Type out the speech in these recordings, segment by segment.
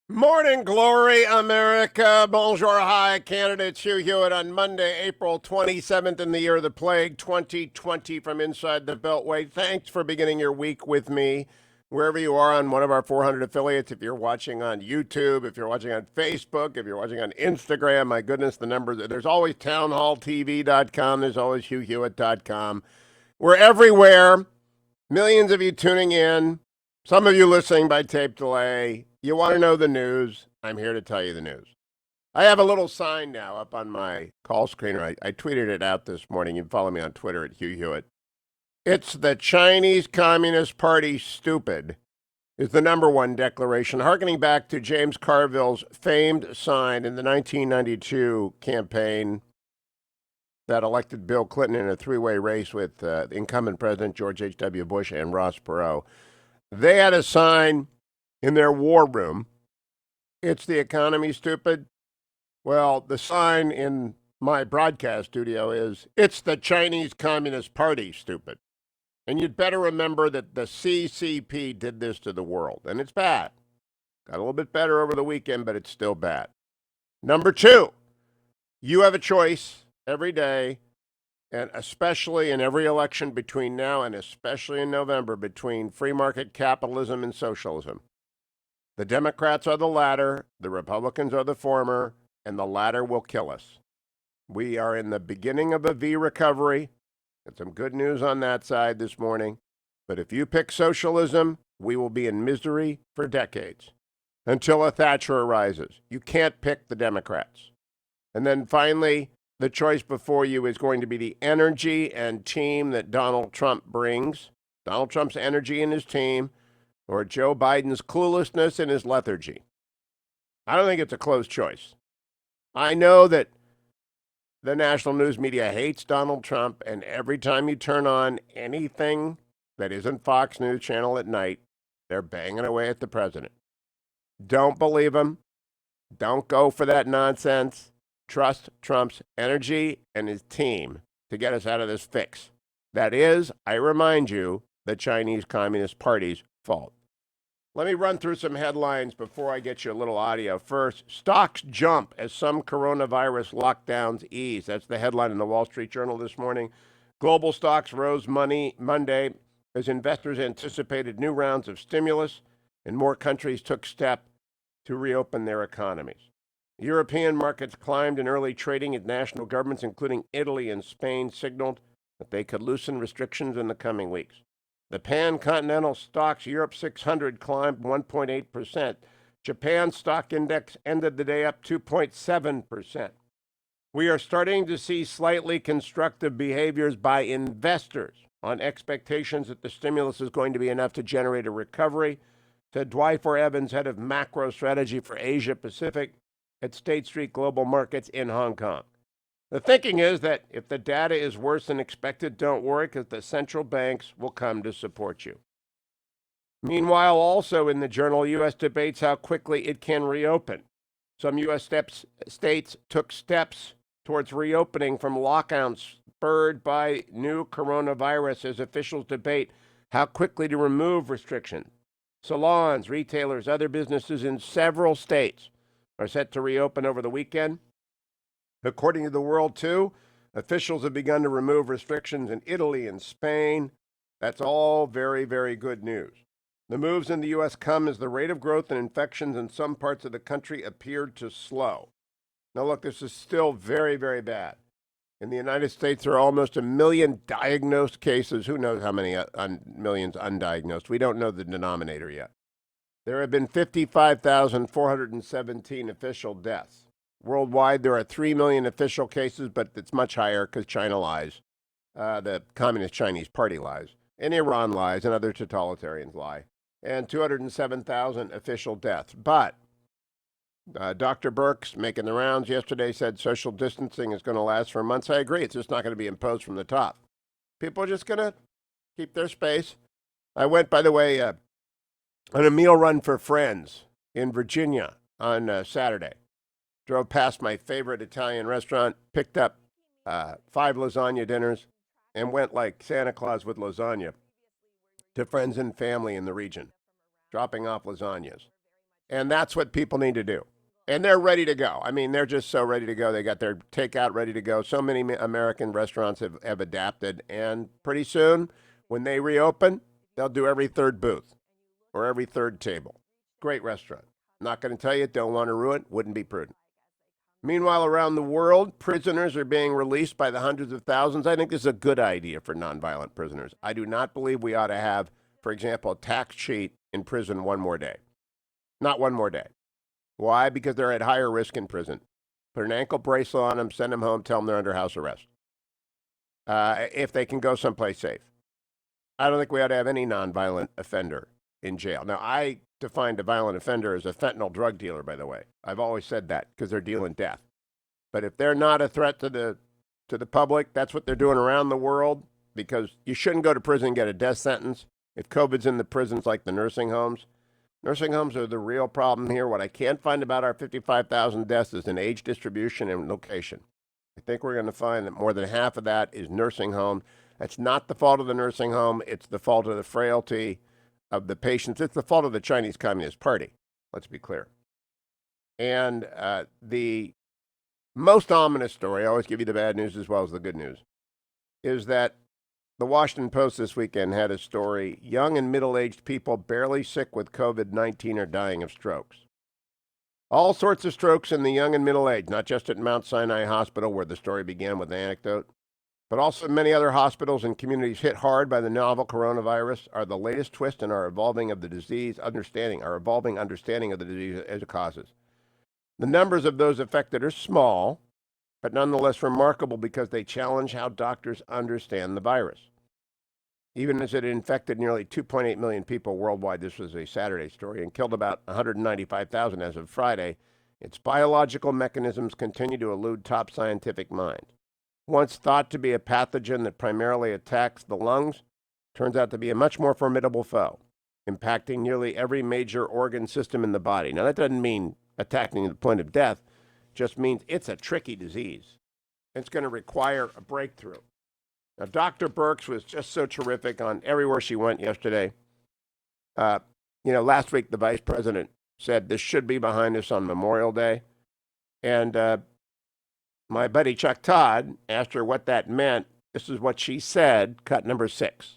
Morning glory, America. Bonjour, hi. Candidate Hugh Hewitt on Monday, April 27th in the year of the plague, 2020 from inside the Beltway. Thanks for beginning your week with me, wherever you are on one of our 400 affiliates. If you're watching on YouTube, if you're watching on Facebook, if you're watching on Instagram, my goodness, the numbers. There's always townhalltv.com. There's always hughhewitt.com. We're everywhere. Millions of you tuning in. Some of you listening by tape delay. You want to know the news? I'm here to tell you the news. I have a little sign now up on my call screener. I tweeted it out this morning. You can follow me on Twitter at Hugh Hewitt. It's the Chinese Communist Party stupid is the number one declaration, harkening back to James Carville's famed sign in the 1992 campaign that elected Bill Clinton in a three-way race with incumbent President George H.W. Bush and Ross Perot. They had a sign in their war room. It's the economy, stupid. Well, the sign in my broadcast studio is, it's the Chinese Communist Party, stupid. And you'd better remember that the CCP did this to the world, and it's bad. Got a little bit better over the weekend, but it's still bad. Number two, you have a choice every day, and especially in every election between now and especially in November, between free market capitalism and socialism. The Democrats are the latter, the Republicans are the former, and the latter will kill us. We are in the beginning of a V recovery. Got some good news on that side this morning. But if you pick socialism, we will be in misery for decades until a Thatcher arises. You can't pick the Democrats. And then finally, the choice before you is going to be the energy and team that Donald Trump brings. Donald Trump's energy and his team, or Joe Biden's cluelessness and his lethargy. I don't think it's a close choice. I know that the national news media hates Donald Trump, and every time you turn on anything that isn't Fox News Channel at night, they're banging away at the president. Don't believe him. Don't go for that nonsense. Trust Trump's energy and his team to get us out of this fix. That is, I remind you, the Chinese Communist Party's fault. Let me run through some headlines before I get you a little audio. First, stocks jump as some coronavirus lockdowns ease. That's the headline in the Wall Street Journal this morning. Global stocks rose Monday as investors anticipated new rounds of stimulus and more countries took steps to reopen their economies. European markets climbed in early trading as national governments, including Italy and Spain, signaled that they could loosen restrictions in the coming weeks. The pan-continental stocks Europe 600 climbed 1.8%. Japan's stock index ended the day up 2.7%. We are starting to see slightly constructive behaviors by investors on expectations that the stimulus is going to be enough to generate a recovery, said Dwight Evans, head of macro strategy for Asia Pacific at State Street Global Markets in Hong Kong. The thinking is that if the data is worse than expected, don't worry, because the central banks will come to support you. Meanwhile, also in the journal, U.S. debates how quickly it can reopen. Some U.S. states took steps towards reopening from lockdowns spurred by new coronavirus as officials debate how quickly to remove restrictions. Salons, retailers, other businesses in several states are set to reopen over the weekend. According to the World 2, officials have begun to remove restrictions in Italy and Spain. That's all very, very good news. The moves in the U.S. come as the rate of growth in infections in some parts of the country appeared to slow. Now, look, this is still very, very bad. In the United States, there are almost 1 million diagnosed cases. Who knows how many millions undiagnosed? We don't know the denominator yet. There have been 55,417 official deaths. Worldwide, there are 3 million official cases, but it's much higher because China lies. The Communist Chinese Party lies. And Iran lies, and other totalitarians lie. And 207,000 official deaths. But Dr. Birx, making the rounds yesterday, said social distancing is going to last for months. I agree. It's just not going to be imposed from the top. People are just going to keep their space. I went, by the way, on a meal run for friends in Virginia on Saturday. Drove past my favorite Italian restaurant, picked up 5 lasagna dinners, and went like Santa Claus with lasagna to friends and family in the region, dropping off lasagnas. And that's what people need to do. And they're ready to go. I mean, they're just so ready to go. They got their takeout ready to go. So many American restaurants have adapted. And pretty soon, when they reopen, they'll do every third booth or every third table. Great restaurant. Not going to tell you, don't want to ruin it, wouldn't be prudent. Meanwhile, around the world, prisoners are being released by the hundreds of thousands. I think this is a good idea for nonviolent prisoners. I do not believe we ought to have, for example, a tax cheat in prison one more day. Not one more day. Why? Because they're at higher risk in prison. Put an ankle bracelet on them, send them home, tell them they're under house arrest. If they can go someplace safe. I don't think we ought to have any nonviolent offender in jail. Now, I defined a violent offender as a fentanyl drug dealer, by the way. I've always said that because they're dealing death. But if they're not a threat to the public, that's what they're doing around the world, because you shouldn't go to prison and get a death sentence. If COVID's in the prisons like the nursing homes are the real problem here. What I can't find about our 55,000 deaths is an age distribution and location. I think we're going to find that more than half of that is nursing home. That's not the fault of the nursing home. It's the fault of the frailty of the patients. It's the fault of the Chinese Communist Party. Let's be clear. And the most ominous story, I always give you the bad news as well as the good news, is that the Washington Post this weekend had a story: young and middle-aged people barely sick with COVID-19 are dying of strokes. All sorts of strokes in the young and middle-aged, not just at Mount Sinai Hospital, where the story began with an anecdote, but also many other hospitals and communities hit hard by the novel coronavirus are the latest twist in our evolving understanding of the disease as it causes. The numbers of those affected are small, but nonetheless remarkable because they challenge how doctors understand the virus. Even as it infected nearly 2.8 million people worldwide, this was a Saturday story, and killed about 195,000 as of Friday, its biological mechanisms continue to elude top scientific minds. Once thought to be a pathogen that primarily attacks the lungs, turns out to be a much more formidable foe, impacting nearly every major organ system in the body. Now, that doesn't mean attacking to the point of death, just means it's a tricky disease. It's going to require a breakthrough. Now, Dr. Birx was just so terrific on everywhere she went yesterday. Last week the vice president said this should be behind us on Memorial Day. And my buddy Chuck Todd asked her what that meant. This is what she said, cut number 6.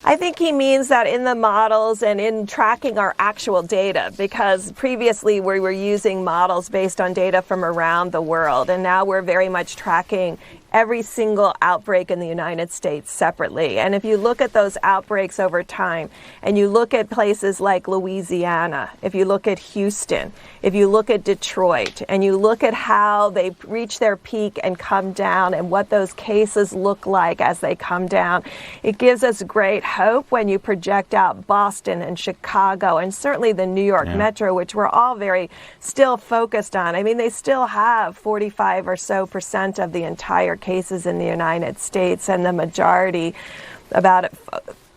I think he means that in the models and in tracking our actual data, because previously we were using models based on data from around the world, and now we're very much tracking every single outbreak in the United States separately. And if you look at those outbreaks over time, and you look at places like Louisiana, if you look at Houston, if you look at Detroit, and you look at how they reach their peak and come down and what those cases look like as they come down, it gives us great hope when you project out Boston and Chicago and certainly the New York Metro, which we're all very still focused on. I mean, they still have 45% or so of the entire cases in the United States, and the majority, about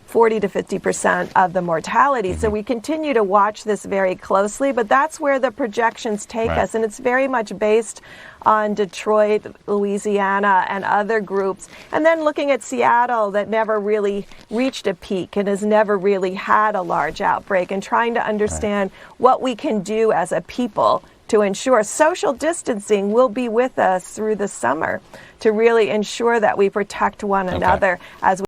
40 to 50% of the mortality. So we continue to watch this very closely, but that's where the projections take us. And it's very much based on Detroit, Louisiana, and other groups. And then looking at Seattle, that never really reached a peak and has never really had a large outbreak, and trying to understand what we can do as a people to ensure social distancing will be with us through the summer to really ensure that we protect one another as we.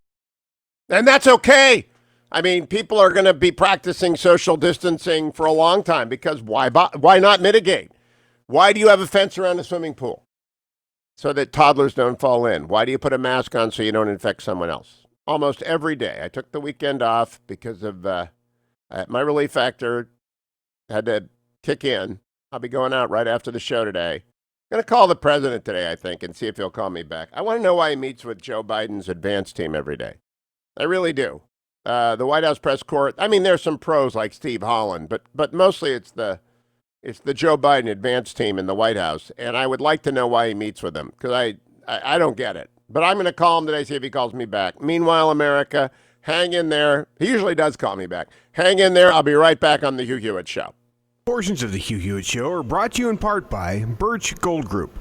And that's okay. I mean, people are going to be practicing social distancing for a long time, because why not mitigate? Why do you have a fence around a swimming pool? So that toddlers don't fall in. Why do you put a mask on so you don't infect someone else? Almost every day. I took the weekend off because of my relief factor had to kick in. I'll be going out right after the show today. Going to call the president today, I think, and see if he'll call me back. I want to know why he meets with Joe Biden's advance team every day. I really do. The White House press corps, I mean, there's some pros like Steve Holland, but mostly it's the Joe Biden advance team in the White House, and I would like to know why he meets with them, because I don't get it. But I'm going to call him today, see if he calls me back. Meanwhile, America, hang in there. He usually does call me back. Hang in there. I'll be right back on the Hugh Hewitt Show. Portions of the Hugh Hewitt Show are brought to you in part by Birch Gold Group.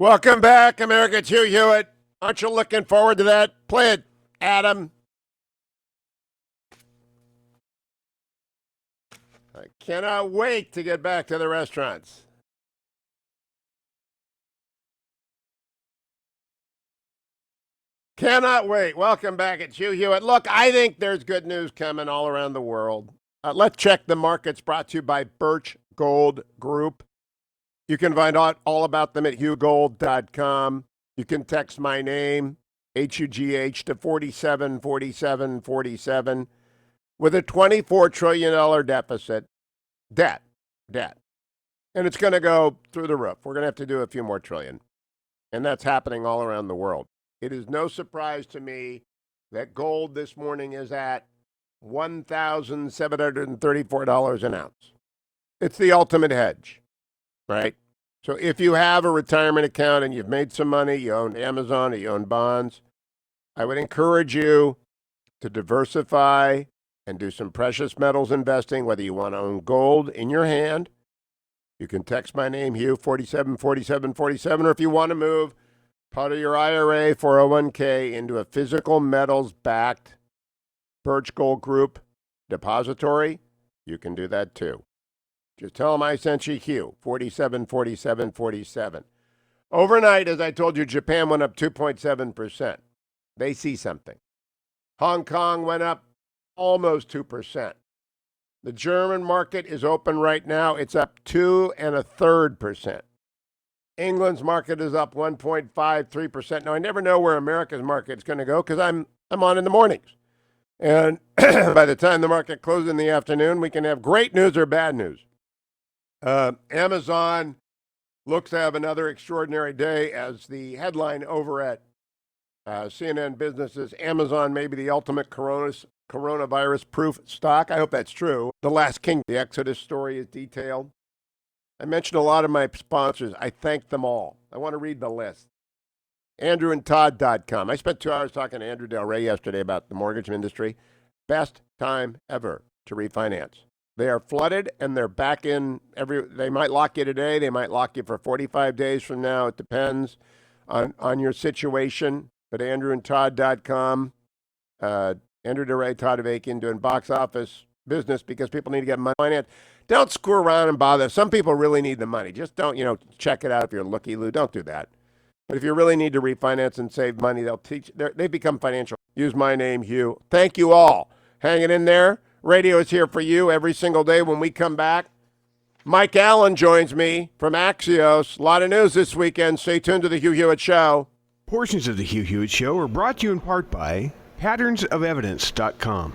Welcome back, America. It's Hugh Hewitt. Aren't you looking forward to that? Play it, Adam. I cannot wait to get back to the restaurants. Cannot wait. Welcome back. It's Hugh Hewitt. Look, I think there's good news coming all around the world. Let's check the markets, brought to you by Birch Gold Group. You can find out all about them at hughgold.com. You can text my name, HUGH, to 474747 with a $24 trillion deficit. Debt. And it's going to go through the roof. We're going to have to do a few more trillion. And that's happening all around the world. It is no surprise to me that gold this morning is at $1,734 an ounce. It's the ultimate hedge, right? So if you have a retirement account and you've made some money, you own Amazon or you own bonds, I would encourage you to diversify and do some precious metals investing, whether you want to own gold in your hand. You can text my name, Hugh, 474747, or if you want to move part of your IRA, 401k into a physical metals-backed Birch Gold Group depository, you can do that too. Just tell them I sent you, Hugh, 474747. Overnight, as I told you, Japan went up 2.7%. They see something. Hong Kong went up almost 2%. The German market is open right now. It's up 2.33%. England's market is up 1.53%. Now, I never know where America's market is going to go because I'm on in the mornings. And by the time the market closes in the afternoon, we can have great news or bad news. Amazon looks to have another extraordinary day as the headline over at CNN Business is Amazon may be the ultimate coronavirus-proof stock. I hope that's true. The Last King, the Exodus story is detailed. I mentioned a lot of my sponsors. I thank them all. I want to read the list. AndrewandTodd.com. I spent 2 hours talking to Andrew Del Rey yesterday about the mortgage industry. Best time ever to refinance. They are flooded and they're back in they might lock you today. They might lock you for 45 days from now. It depends on your situation. But AndrewandTodd.com, Andrew Del Rey, Todd Avakian doing box office business because people need to get money financed. Don't screw around and bother. Some people really need the money. Just don't, check it out if you're looky-loo. Don't do that. But if you really need to refinance and save money, they become financial. Use my name, Hugh. Thank you all. Hanging in there. Radio is here for you every single day when we come back. Mike Allen joins me from Axios. A lot of news this weekend. Stay tuned to the Hugh Hewitt Show. Portions of the Hugh Hewitt Show are brought to you in part by patternsofevidence.com.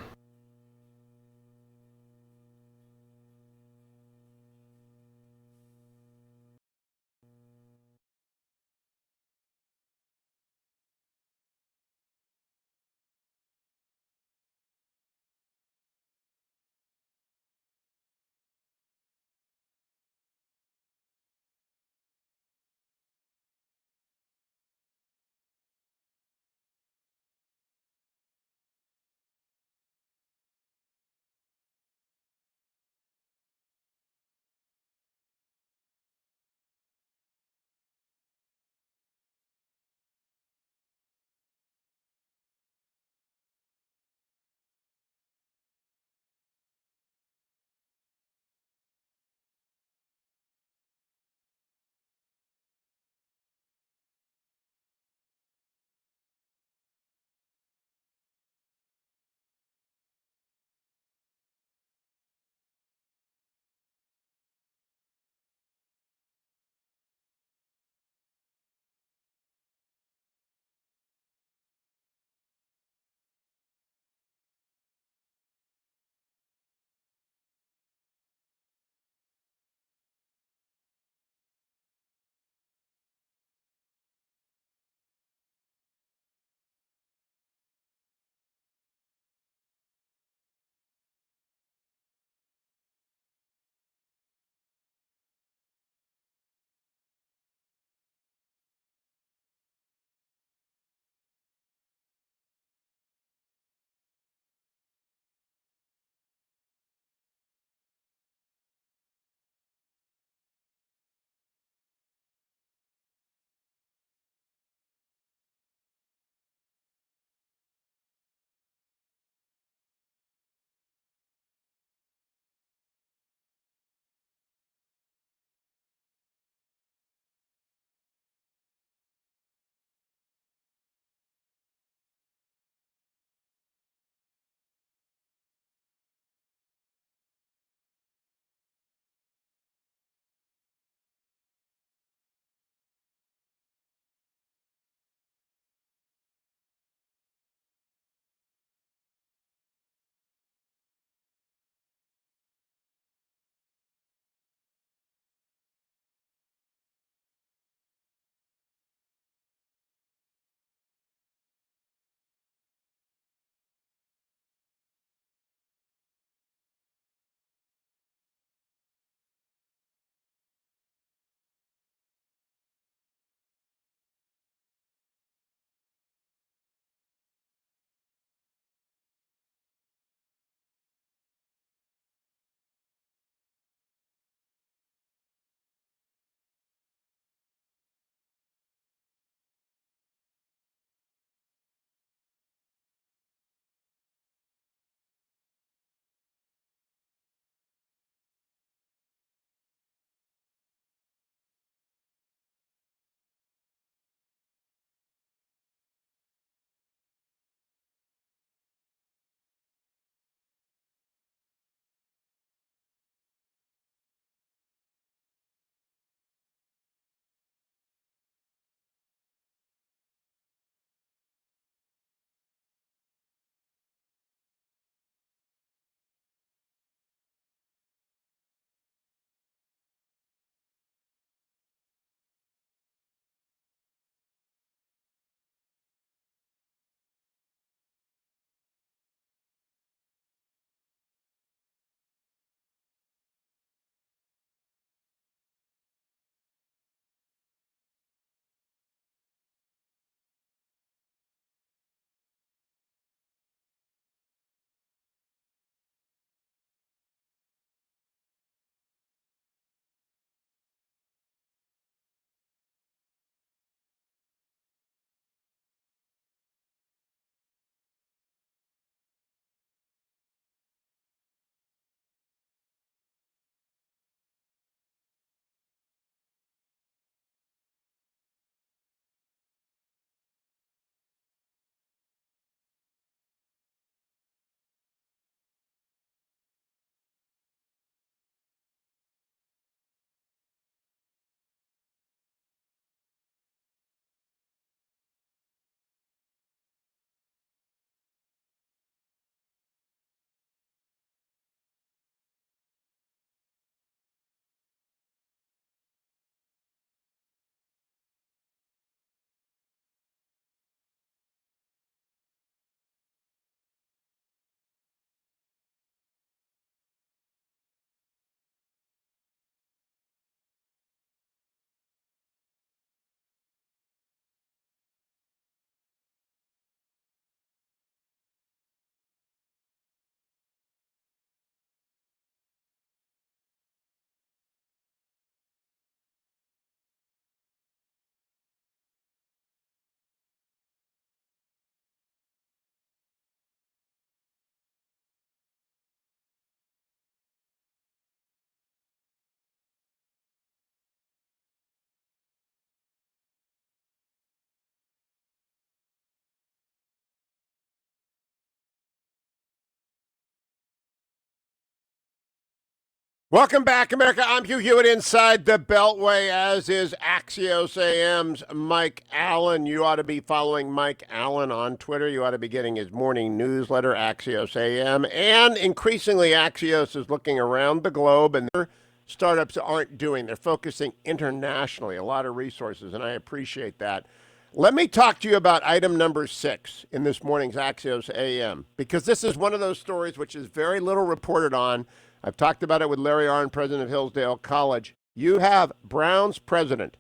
Welcome back, America. I'm Hugh Hewitt inside the Beltway, as is Axios AM's Mike Allen. You ought to be following Mike Allen on Twitter. You ought to be getting his morning newsletter, Axios AM. And increasingly, Axios is looking around the globe, and their startups aren't doing. They're focusing internationally, a lot of resources, and I appreciate that. Let me talk to you about item number 6 in this morning's Axios AM, because this is one of those stories which is very little reported on. I've talked about it with Larry Arnn, president of Hillsdale College. You have Brown's president.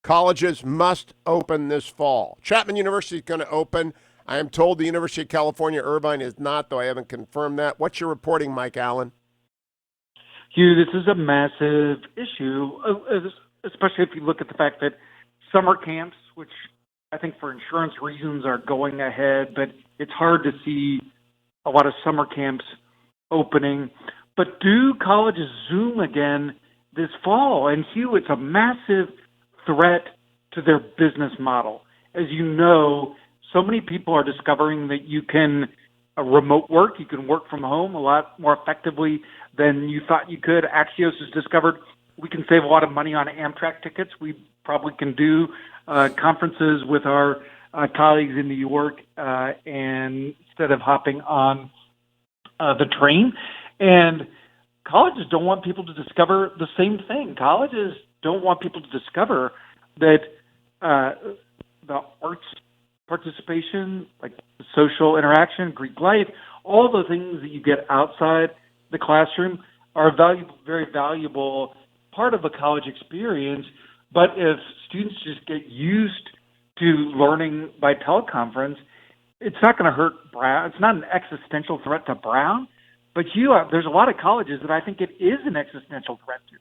Colleges must open this fall. Chapman University is going to open. I am told the University of California, Irvine is not, though I haven't confirmed that. What's your reporting, Mike Allen? Hugh, this is a massive issue, especially if you look at the fact that summer camps, which I think for insurance reasons are going ahead, but it's hard to see a lot of summer camps opening. But do colleges Zoom again this fall? And Hugh, it's a massive threat to their business model. As you know, so many people are discovering that you can remote work, you can work from home a lot more effectively than you thought you could. Axios has discovered we can save a lot of money on Amtrak tickets. We probably can do conferences with our colleagues in New York and instead of hopping on the train. And colleges don't want people to discover the same thing. Colleges don't want people to discover that the arts participation, like social interaction, Greek life, all the things that you get outside the classroom are a very valuable part of a college experience. But if students just get used to learning by teleconference, it's not going to hurt Brown. It's not an existential threat to Brown. But there's a lot of colleges that I think it is an existential threat to.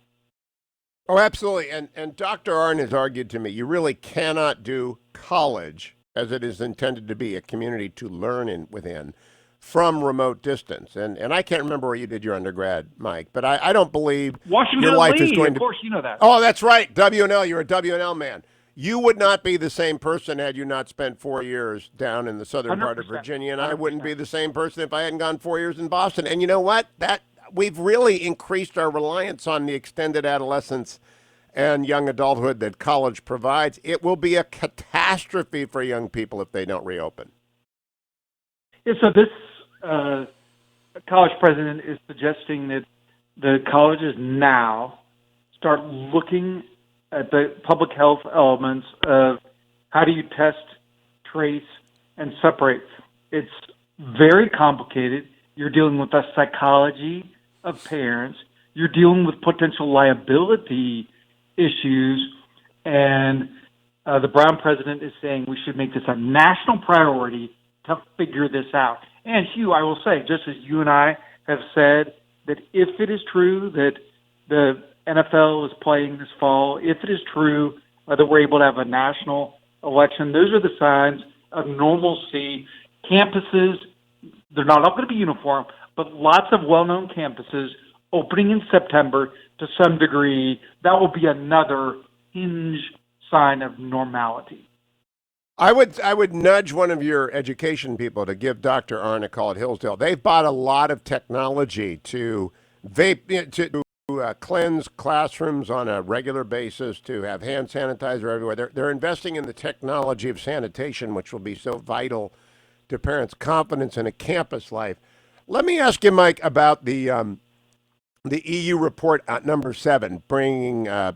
Oh, absolutely. And Dr. Arnn has argued to me, you really cannot do college as it is intended to be, a community to learn within, from remote distance. And I can't remember where you did your undergrad, Mike, but I don't believe Washington your life Lee, is going of course you know that. Oh, that's right. WNL, you're a WNL man. You would not be the same person had you not spent 4 years down in the southern part of Virginia, and I wouldn't be the same person if I hadn't gone 4 years in Boston. And you know what? That we've really increased our reliance on the extended adolescence and young adulthood that college provides. It will be a catastrophe for young people if they don't reopen. Yeah, so this college president is suggesting that the colleges now start looking at the public health elements of how do you test, trace, and separate. It's very complicated. You're dealing with the psychology of parents. You're dealing with potential liability issues. And the Brown president is saying we should make this a national priority to figure this out. And Hugh, I will say, just as you and I have said, that if it is true that the NFL is playing this fall, if it is true that we're able to have a national election, those are the signs of normalcy. Campuses, they're not all going to be uniform, but lots of well-known campuses opening in September to some degree, that will be another hinge sign of normality. I would nudge one of your education people to give Dr. Arnn a call at Hillsdale. They've bought a lot of technology to cleanse classrooms on a regular basis, to have hand sanitizer everywhere. They're investing in the technology of sanitation, which will be so vital to parents' confidence in a campus life. Let me ask you, Mike, about the EU report at number 7, bringing a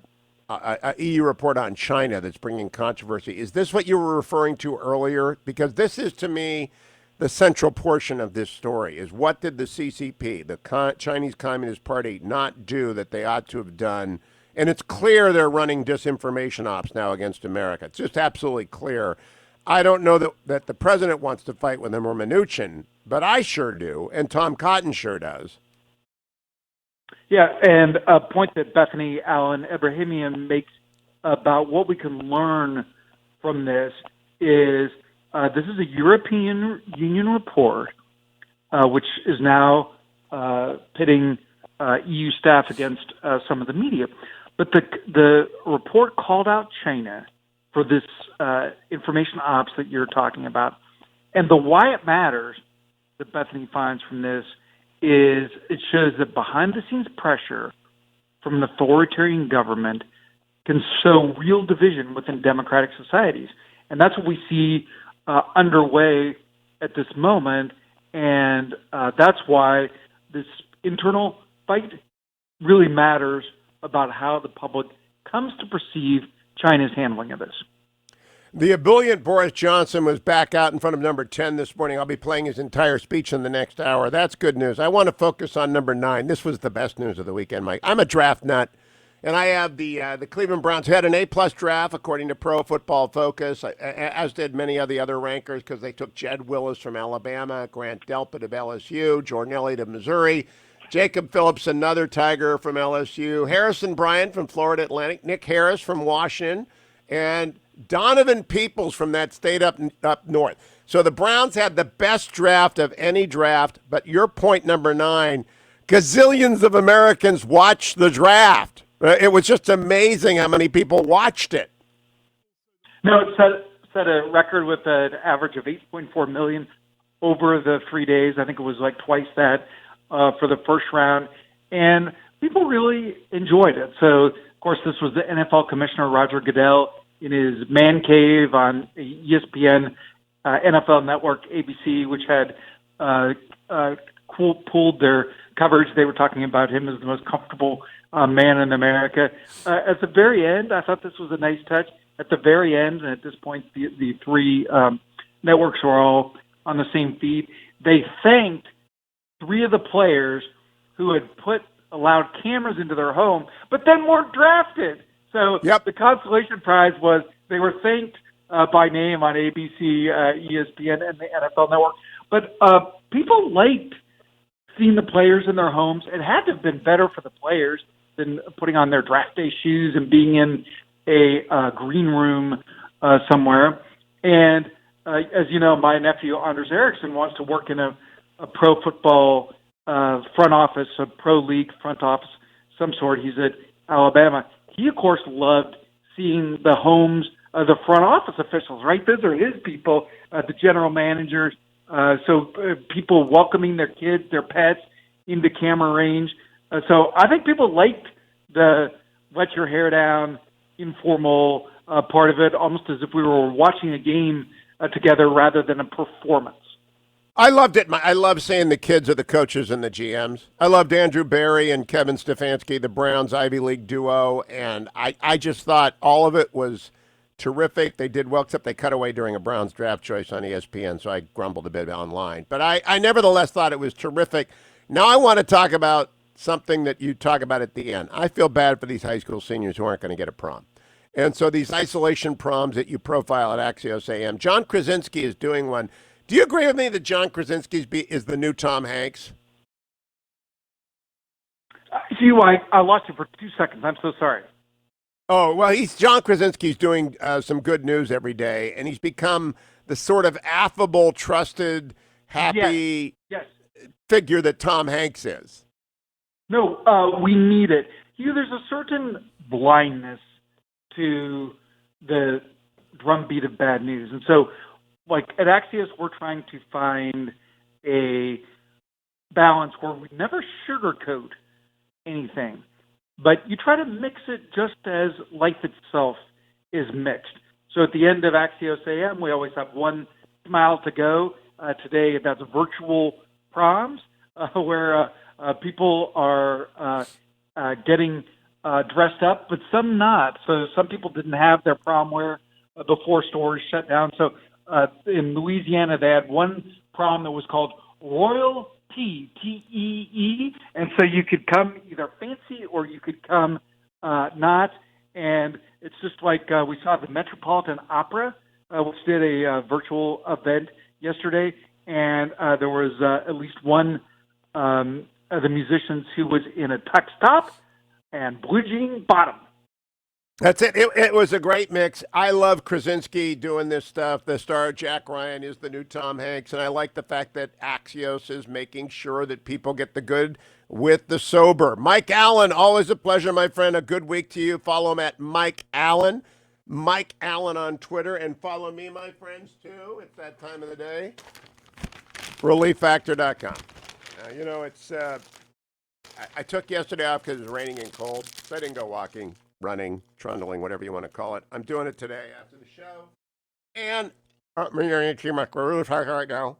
EU report on China that's bringing controversy. Is this what you were referring to earlier? Because this is, to me, the central portion of this story is what did the CCP, the Chinese Communist Party, not do that they ought to have done? And it's clear they're running disinformation ops now against America. It's just absolutely clear. I don't know that the president wants to fight with him or Mnuchin, but I sure do, and Tom Cotton sure does. Yeah, and a point that Bethany Allen Ebrahimian makes about what we can learn from this is this is a European Union report, which is now pitting EU staff against some of the media. But the report called out China for this information ops that you're talking about. And the why it matters that Bethany finds from this is it shows that behind-the-scenes pressure from an authoritarian government can sow real division within democratic societies. And that's what we see underway at this moment. And that's why this internal fight really matters about how the public comes to perceive China's handling of this. The ebullient Boris Johnson was back out in front of number 10 this morning. I'll be playing his entire speech in the next hour. That's good news. I want to focus on number 9. This was the best news of the weekend, Mike. I'm a draft nut, and I have the Cleveland Browns, who had an A-plus draft, according to Pro Football Focus, as did many of the other rankers, because they took Jed Willis from Alabama, Grant Delpit of LSU, Jordan Elliott of Missouri, Jacob Phillips, another Tiger from LSU, Harrison Bryant from Florida Atlantic, Nick Harris from Washington, and Donovan Peoples from that state up north. So the Browns had the best draft of any draft, but your point number 9, gazillions of Americans watched the draft. It was just amazing how many people watched it. No, it set a record with an average of 8.4 million over the 3 days. I think it was like twice that for the first round. And people really enjoyed it. So, of course, this was the NFL Commissioner Roger Goodell in his man cave on ESPN, NFL Network, ABC, which had pulled their coverage. They were talking about him as the most comfortable man in America. At the very end, I thought this was a nice touch. At the very end, and at this point, the three networks were all on the same feed. They thanked 3 of the players who had allowed cameras into their home, but then weren't drafted. So The consolation prize was they were thanked by name on ABC, ESPN, and the NFL Network. But people liked seeing the players in their homes. It had to have been better for the players than putting on their draft day shoes and being in a green room somewhere. And as you know, my nephew, Anders Ericsson, wants to work in a pro football front office, a pro league front office, some sort. He's at Alabama. He, of course, loved seeing the homes of the front office officials, right? Those are his people, the general managers. So people welcoming their kids, their pets into camera range. So I think people liked the let your hair down, informal part of it, almost as if we were watching a game together rather than a performance. I loved it. I love seeing the kids are the coaches and the GMs. I loved Andrew Barry and Kevin Stefanski, the Browns Ivy League duo, and I just thought all of it was terrific. They did well, except they cut away during a Browns draft choice on ESPN, so I grumbled a bit online. But I nevertheless thought it was terrific. Now I want to talk about something that you talk about at the end. I feel bad for these high school seniors who aren't going to get a prom. And so these isolation proms that you profile at Axios AM, John Krasinski is doing one. Do you agree with me that John Krasinski is the new Tom Hanks? Hugh, I lost you for 2 seconds. I'm so sorry. Oh, well, John Krasinski's doing some good news every day, and he's become the sort of affable, trusted, happy yes. figure that Tom Hanks is. No, we need it. Hugh, there's a certain blindness to the drumbeat of bad news. And so, like at Axios, we're trying to find a balance where we never sugarcoat anything, but you try to mix it just as life itself is mixed. So at the end of Axios AM, we always have one smile to go. Today, that's virtual proms, where people are getting dressed up, but some not. So some people didn't have their prom wear before stores shut down. So in Louisiana, they had one prom that was called Royal Tea, T-E-E, and so you could come either fancy or you could come not. And it's just like we saw the Metropolitan Opera, which did a virtual event yesterday, and there was at least one of the musicians who was in a tux top and blue jean bottom. That's it. It was a great mix. I love Krasinski doing this stuff. The star Jack Ryan is the new Tom Hanks, and I like the fact that Axios is making sure that people get the good with the sober. Mike Allen, always a pleasure, my friend. A good week to you. Follow him at Mike Allen. Mike Allen on Twitter, and follow me, my friends, too. It's that time of the day. ReliefFactor.com. You know, it's I took yesterday off because it was raining and cold, so I didn't go walking, running, trundling, whatever you want to call it. I'm doing it today after the show. And I'm going to see my cruise right now.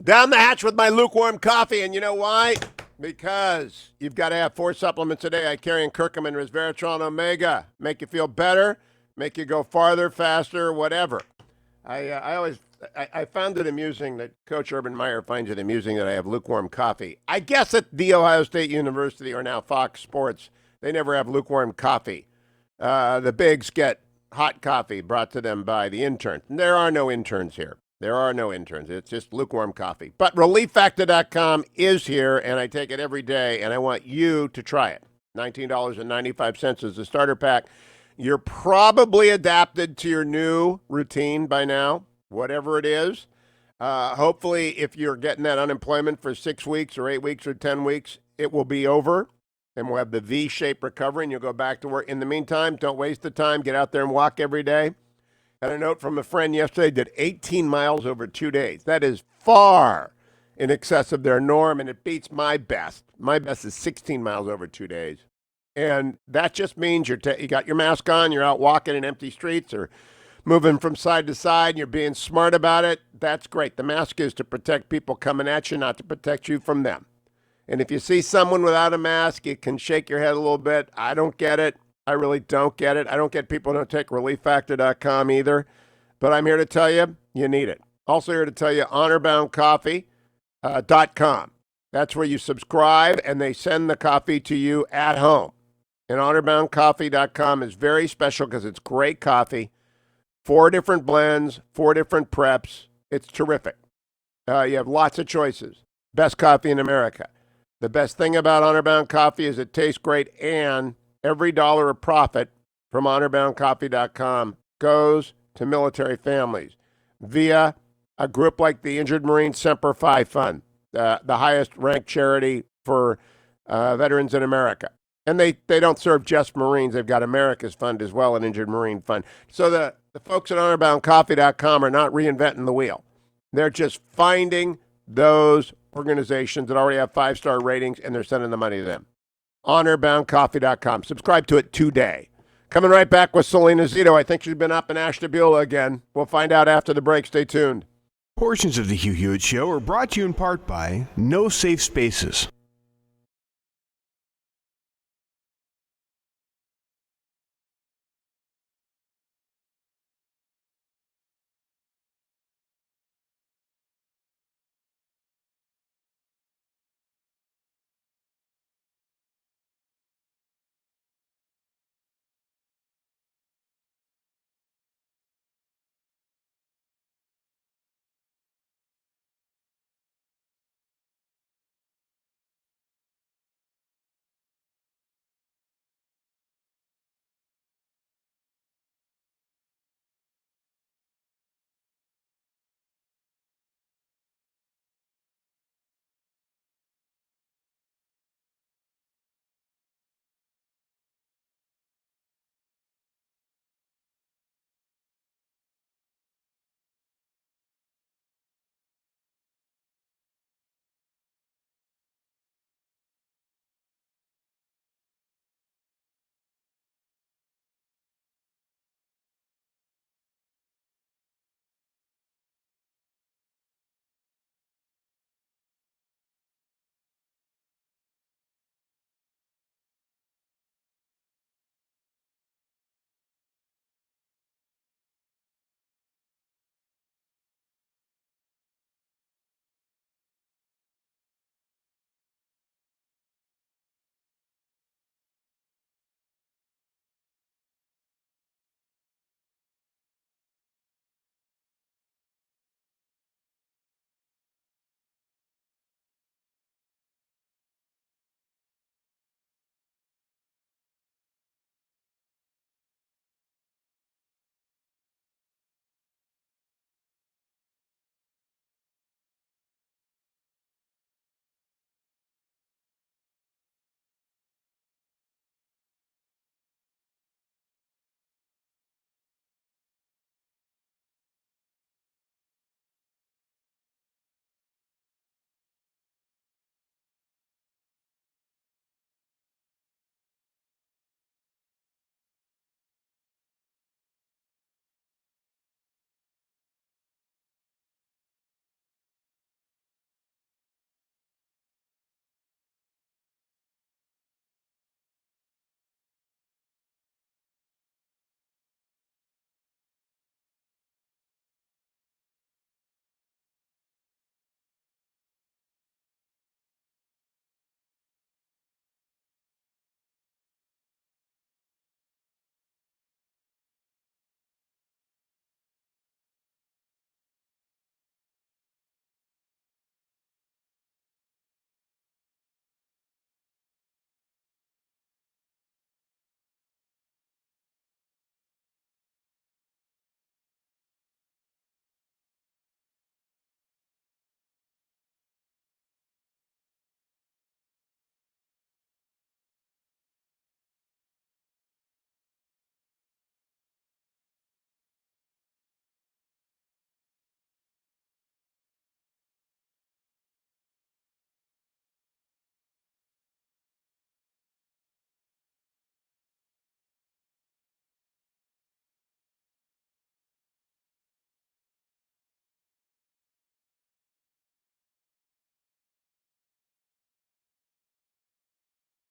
Down the hatch with my lukewarm coffee, and you know why? Because you've got to have 4 supplements a day. I carry in curcumin, resveratrol, and omega. Make you feel better, make you go farther, faster, whatever. I found it amusing that Coach Urban Meyer finds it amusing that I have lukewarm coffee. I guess at The Ohio State University, or now Fox Sports, they never have lukewarm coffee. The bigs get hot coffee brought to them by the interns. There are no interns here. There are no interns. It's just lukewarm coffee. But ReliefFactor.com is here, and I take it every day, and I want you to try it. $19.95 is the starter pack. You're probably adapted to your new routine by now, whatever it is. Hopefully, if you're getting that unemployment for 6 weeks or 8 weeks or 10 weeks, it will be over, and we'll have the V-shaped recovery, and you'll go back to work. In the meantime, don't waste the time. Get out there and walk every day. Had a note from a friend yesterday, did 18 miles over 2 days. That is far in excess of their norm, and it beats my best. My best is 16 miles over 2 days. And that just means you got your mask on, you're out walking in empty streets or moving from side to side, and you're being smart about it. That's great. The mask is to protect people coming at you, not to protect you from them. And if you see someone without a mask, you can shake your head a little bit. I don't get it. I really don't get it. I don't get people who don't take ReliefFactor.com either. But I'm here to tell you, you need it. Also here to tell you, HonorBoundCoffee.com. That's where you subscribe, and they send the coffee to you at home. And HonorBoundCoffee.com is very special because it's great coffee. 4 different blends, 4 different preps. It's terrific. You have lots of choices. Best coffee in America. The best thing about HonorBound Coffee is it tastes great, and every dollar of profit from HonorBoundCoffee.com goes to military families via a group like the Injured Marine Semper Fi Fund, the highest ranked charity for veterans in America. And they don't serve just Marines. They've got America's Fund as well, an Injured Marine Fund. So the folks at HonorBoundCoffee.com are not reinventing the wheel. They're just finding those organizations that already have 5-star ratings, and they're sending the money to them. HonorBoundCoffee.com. Subscribe to it today. Coming right back with Salena Zito. I think she's been up in Ashtabula again. We'll find out after the break. Stay tuned. Portions of the Hugh Hewitt Show are brought to you in part by No Safe Spaces.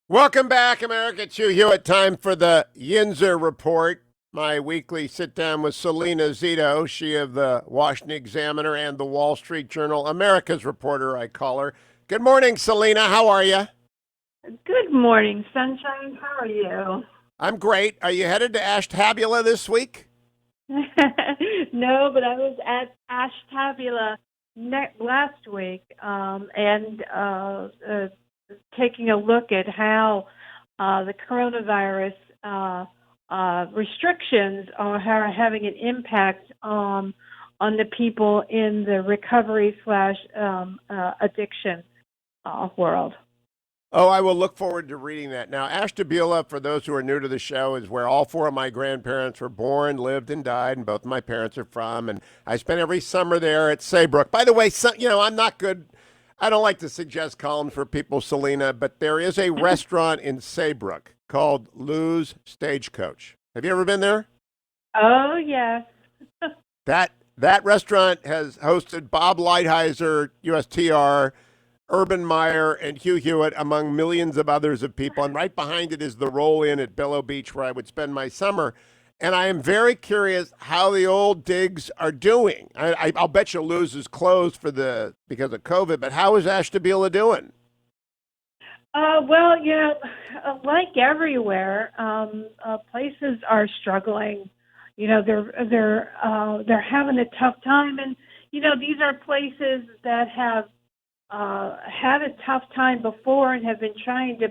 Welcome back, America. It's Hugh Hewitt. Time for the Yinzer Report, my weekly sit-down with Salena Zito, she of the Washington Examiner and the Wall Street Journal, America's reporter, I call her. Good morning, Salena. How are you? Good morning, Sunshine. How are you? I'm great. Are you headed to Ashtabula this week? No, but I was at Ashtabula last week and taking a look at how the coronavirus restrictions are having an impact on the people in the recovery / addiction world. Oh, I will look forward to reading that. Now, Ashtabula, for those who are new to the show, is where all four of my grandparents were born, lived, and died, and both of my parents are from. And I spent every summer there at Saybrook. By the way, I'm not good. I don't like to suggest columns for people, Salena, but there is a restaurant in Saybrook called Lou's Stagecoach. Have you ever been there? Oh, yes. That restaurant has hosted Bob Lighthizer, USTR, Urban Meyer, and Hugh Hewitt, among millions of others of people. And right behind it is the Roll Inn at Bellow Beach, where I would spend my summer. And I am very curious how the old digs are doing. I'll bet you Lou's is closed because of COVID, but how is Ashtabula doing? Well, like everywhere, places are struggling. They're having a tough time, and these are places that have had a tough time before and have been trying to,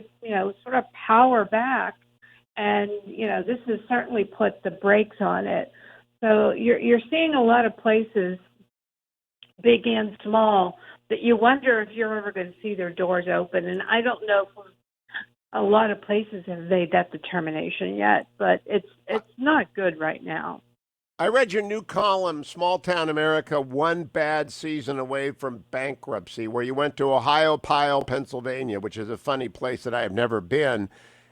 sort of power back. And, this has certainly put the brakes on it. So you're seeing a lot of places, big and small, that you wonder if you're ever going to see their doors open. And I don't know if a lot of places have made that determination yet, but it's not good right now. I read your new column, Small Town America, one bad season away from bankruptcy, where you went to Ohiopyle, Pennsylvania, which is a funny place that I have never been.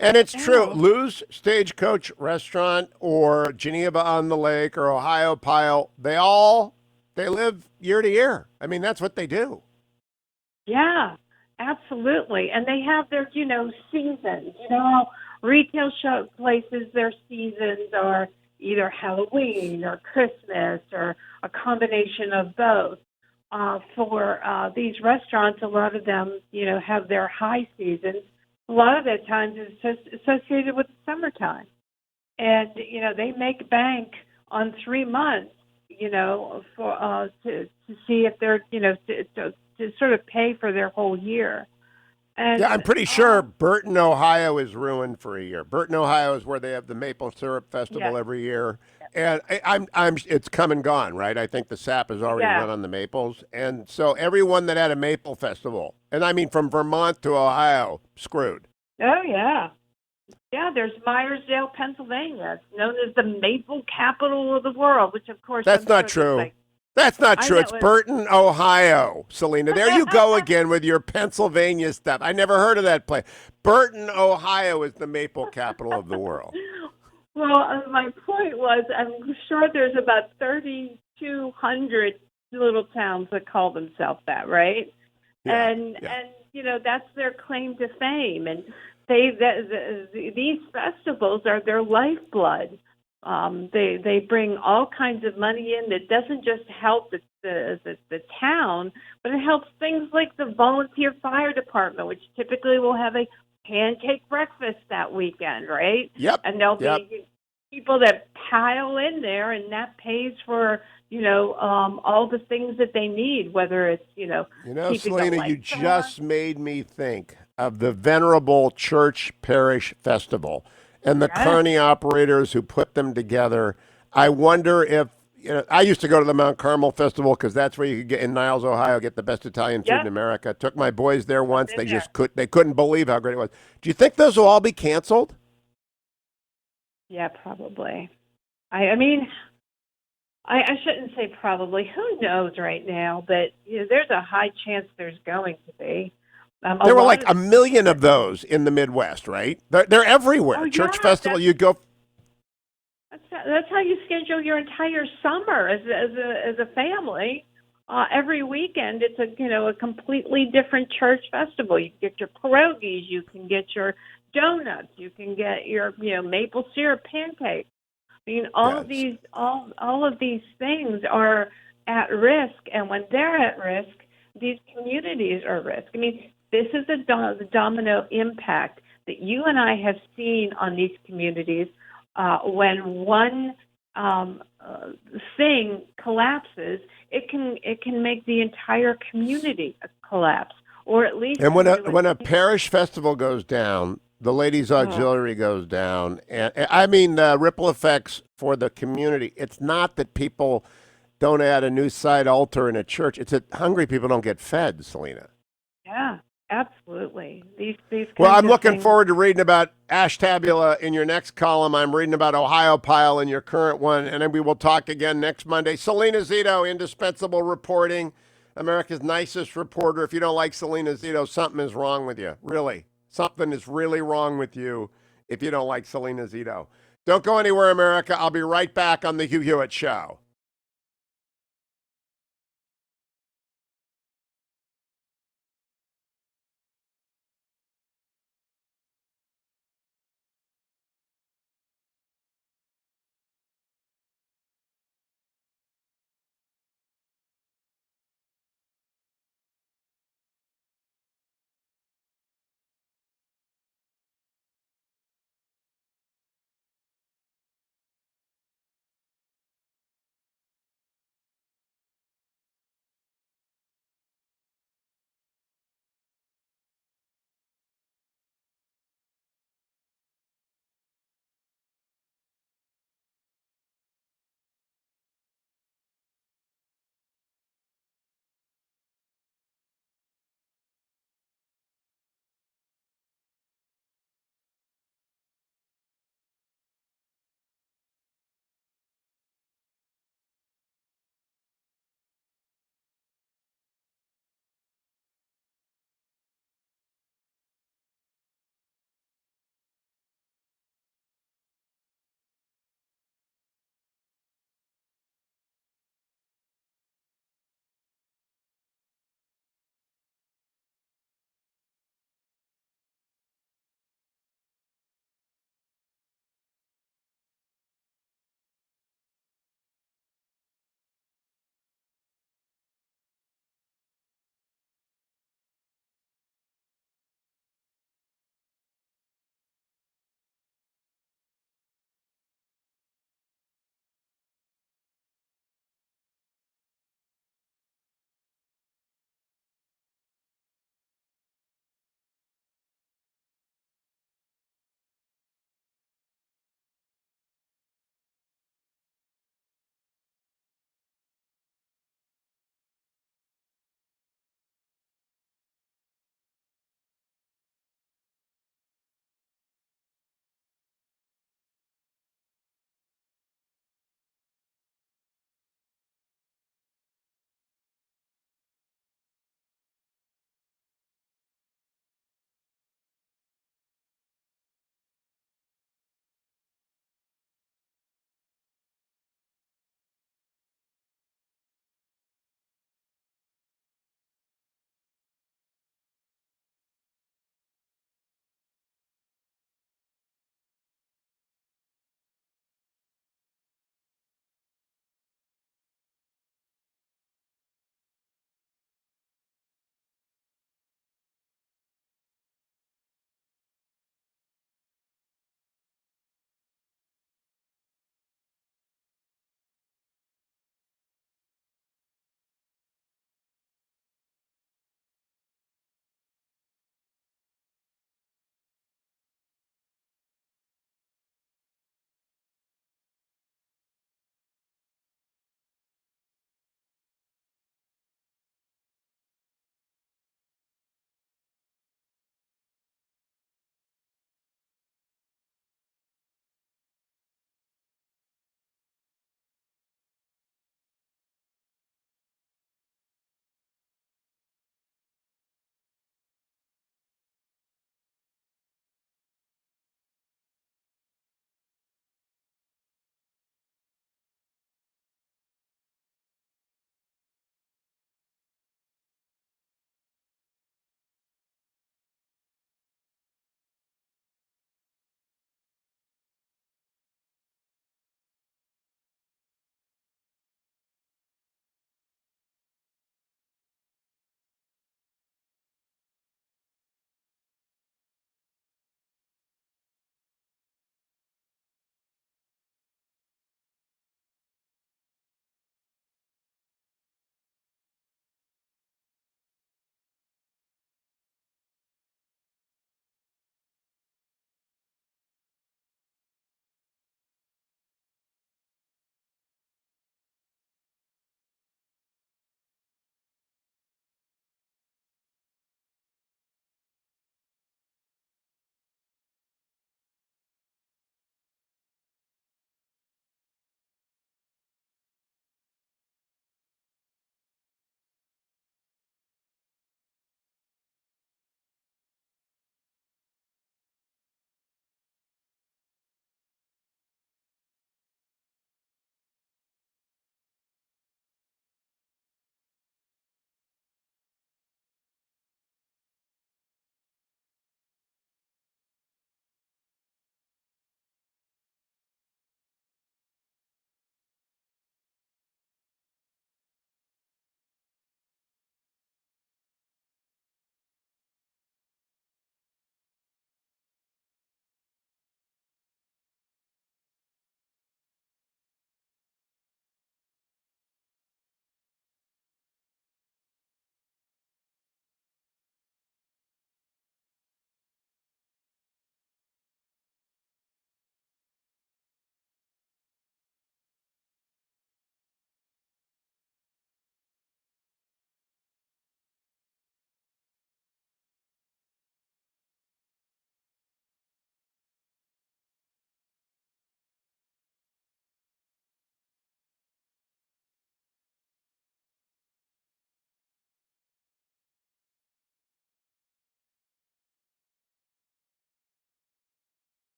And it's true. Lou's Stagecoach Restaurant or Geneva on the Lake or Ohiopyle, they live year to year. I mean, that's what they do. Yeah, absolutely. And they have their, seasons. Retail shop places, their seasons are either Halloween or Christmas or a combination of both. For these restaurants, a lot of them, have their high seasons. A lot of that times is associated with the summertime. And, they make bank on 3 months, for to see if they're, to sort of pay for their whole year. And, yeah, I'm pretty sure Burton, Ohio is ruined for a year. Burton, Ohio is where they have the Maple Syrup Festival every year. And it's come and gone, right? I think the sap has already run on the maples. And so everyone that had a maple festival, and I mean from Vermont to Ohio, screwed. Oh, yeah. Yeah, there's Myersdale, Pennsylvania. It's known as the maple capital of the world, which, of course, that's not true. That's not true. It's Burton, Ohio, Salena. There you go again with your Pennsylvania stuff. I never heard of that place. Burton, Ohio is the maple capital of the world. Well, my point was, I'm sure there's about 3,200 little towns that call themselves that, right? Yeah, and that's their claim to fame. And these festivals are their lifeblood. They bring all kinds of money in that doesn't just help the town, but it helps things like the volunteer fire department, which typically will have a pancake breakfast that weekend, right? Yep. And there'll be people that pile in there, and that pays for all the things that they need, whether it's Salena, you just made me think of the Venerable Church Parish Festival and the carny operators who put them together. I wonder if, I used to go to the Mount Carmel Festival because that's where you could get in Niles, Ohio, get the best Italian food in America. Took my boys there once. They couldn't believe how great it was. Do you think those will all be canceled? Yeah, probably. I mean, I shouldn't say probably. Who knows right now? But there's a high chance there's going to be. There were like a million of those in the Midwest, right? They're everywhere. Oh, Church festival, you go. That's how you schedule your entire summer as a family. every weekend it's a completely different church festival. You can get your pierogies, you can get your donuts, you can get your maple syrup pancakes. I mean, all of these things are at risk, and when they're at risk, these communities are at risk. I mean, this is the domino impact that you and I have seen on these communities when one thing collapses. It can make the entire community collapse, or at least. And when a parish festival goes down, the ladies' auxiliary goes down, and I mean the ripple effects for the community. It's not that people don't add a new side altar in a church. It's that hungry people don't get fed, Salena. Yeah, absolutely. These Well, kinds I'm of looking things. forward to reading about Ashtabula in your next column. I'm reading about Ohio Pile in your current one, and then we will talk again next Monday. Salena Zito, indispensable reporting, America's nicest reporter. If you don't like Salena Zito, something is wrong with you. Really, something is really wrong with you if you don't like Salena Zito. Don't go anywhere, America. I'll be right back on the Hugh Hewitt Show.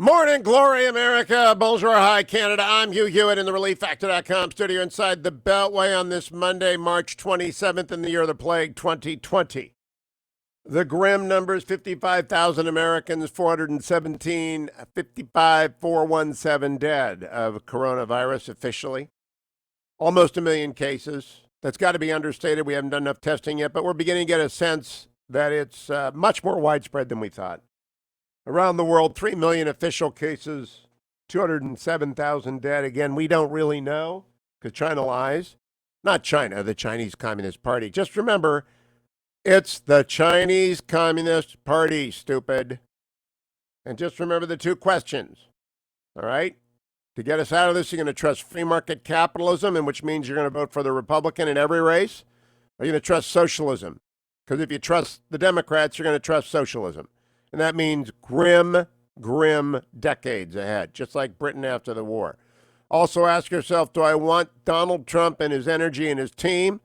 Morning, glory, America. Bonjour, hi, Canada. I'm Hugh Hewitt in the ReliefFactor.com studio inside the Beltway on this Monday, March 27th in the year of the plague, 2020. The grim numbers, 55,000 Americans, 417, 417 dead of coronavirus officially. Almost a million cases. That's got to be understated. We haven't done enough testing yet, but we're beginning to get a sense that it's much more widespread than we thought. Around the world, 3 million official cases, 207,000 dead. Again, we don't really know because China lies. Not China, the Chinese Communist Party. Just remember, it's the Chinese Communist Party, stupid. And just remember the two questions, all right? To get us out of this, you're going to trust free market capitalism, and which means you're going to vote for the Republican in every race, or you're going to trust socialism. Because if you trust the Democrats, you're going to trust socialism. And that means grim, grim decades ahead, just like Britain after the war. Also ask yourself, do I want Donald Trump and his energy and his team?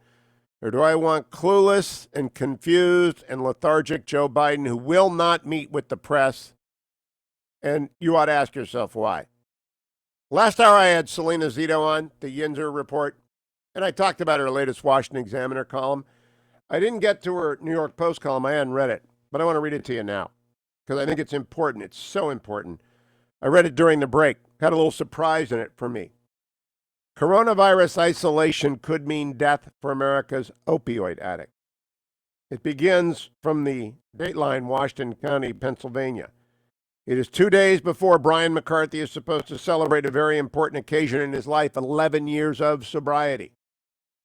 Or do I want clueless and confused and lethargic Joe Biden who will not meet with the press? And you ought to ask yourself why. Last hour I had Salena Zito on, the Yinzer report, and I talked about her latest Washington Examiner column. I didn't get to her New York Post column. I hadn't read it, but I want to read it to you now because I think it's important. It's so important. I read it during the break. Had a little surprise in it for me. Coronavirus isolation could mean death for America's opioid addict. It begins from the Dateline, Washington County, Pennsylvania. It is 2 days before Brian McCarthy is supposed to celebrate a very important occasion in his life, 11 years of sobriety.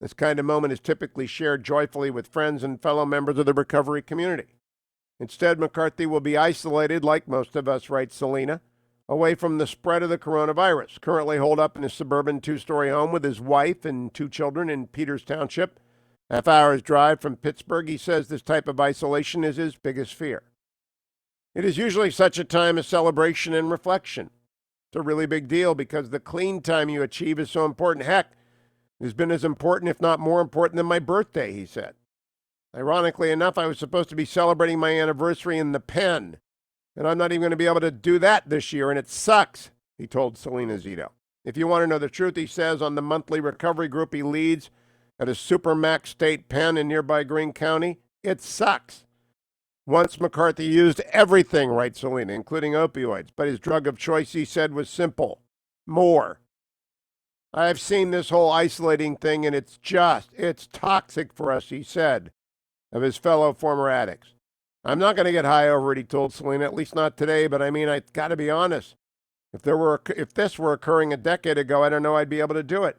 This kind of moment is typically shared joyfully with friends and fellow members of the recovery community. Instead, McCarthy will be isolated, like most of us, writes Salena, away from the spread of the coronavirus, currently holed up in his suburban two-story home with his wife and 2 children in Peters Township. Half hour's drive from Pittsburgh, he says this type of isolation is his biggest fear. It is usually such a time of celebration and reflection. It's a really big deal because the clean time you achieve is so important. Heck, it has been as important, if not more important, than my birthday, he said. Ironically enough, I was supposed to be celebrating my anniversary in the pen, and I'm not even going to be able to do that this year, and it sucks, he told Salena Zito. If you want to know the truth, he says, on the monthly recovery group he leads at a Supermax state pen in nearby Greene County, it sucks. Once McCarthy used everything, writes Salena, including opioids, but his drug of choice, he said, was simple. More. I've seen this whole isolating thing, and it's toxic for us, he said, of his fellow former addicts. I'm not going to get high over it, he told Salena, at least not today, but I mean, I've got to be honest. If this were occurring a decade ago, I don't know I'd be able to do it.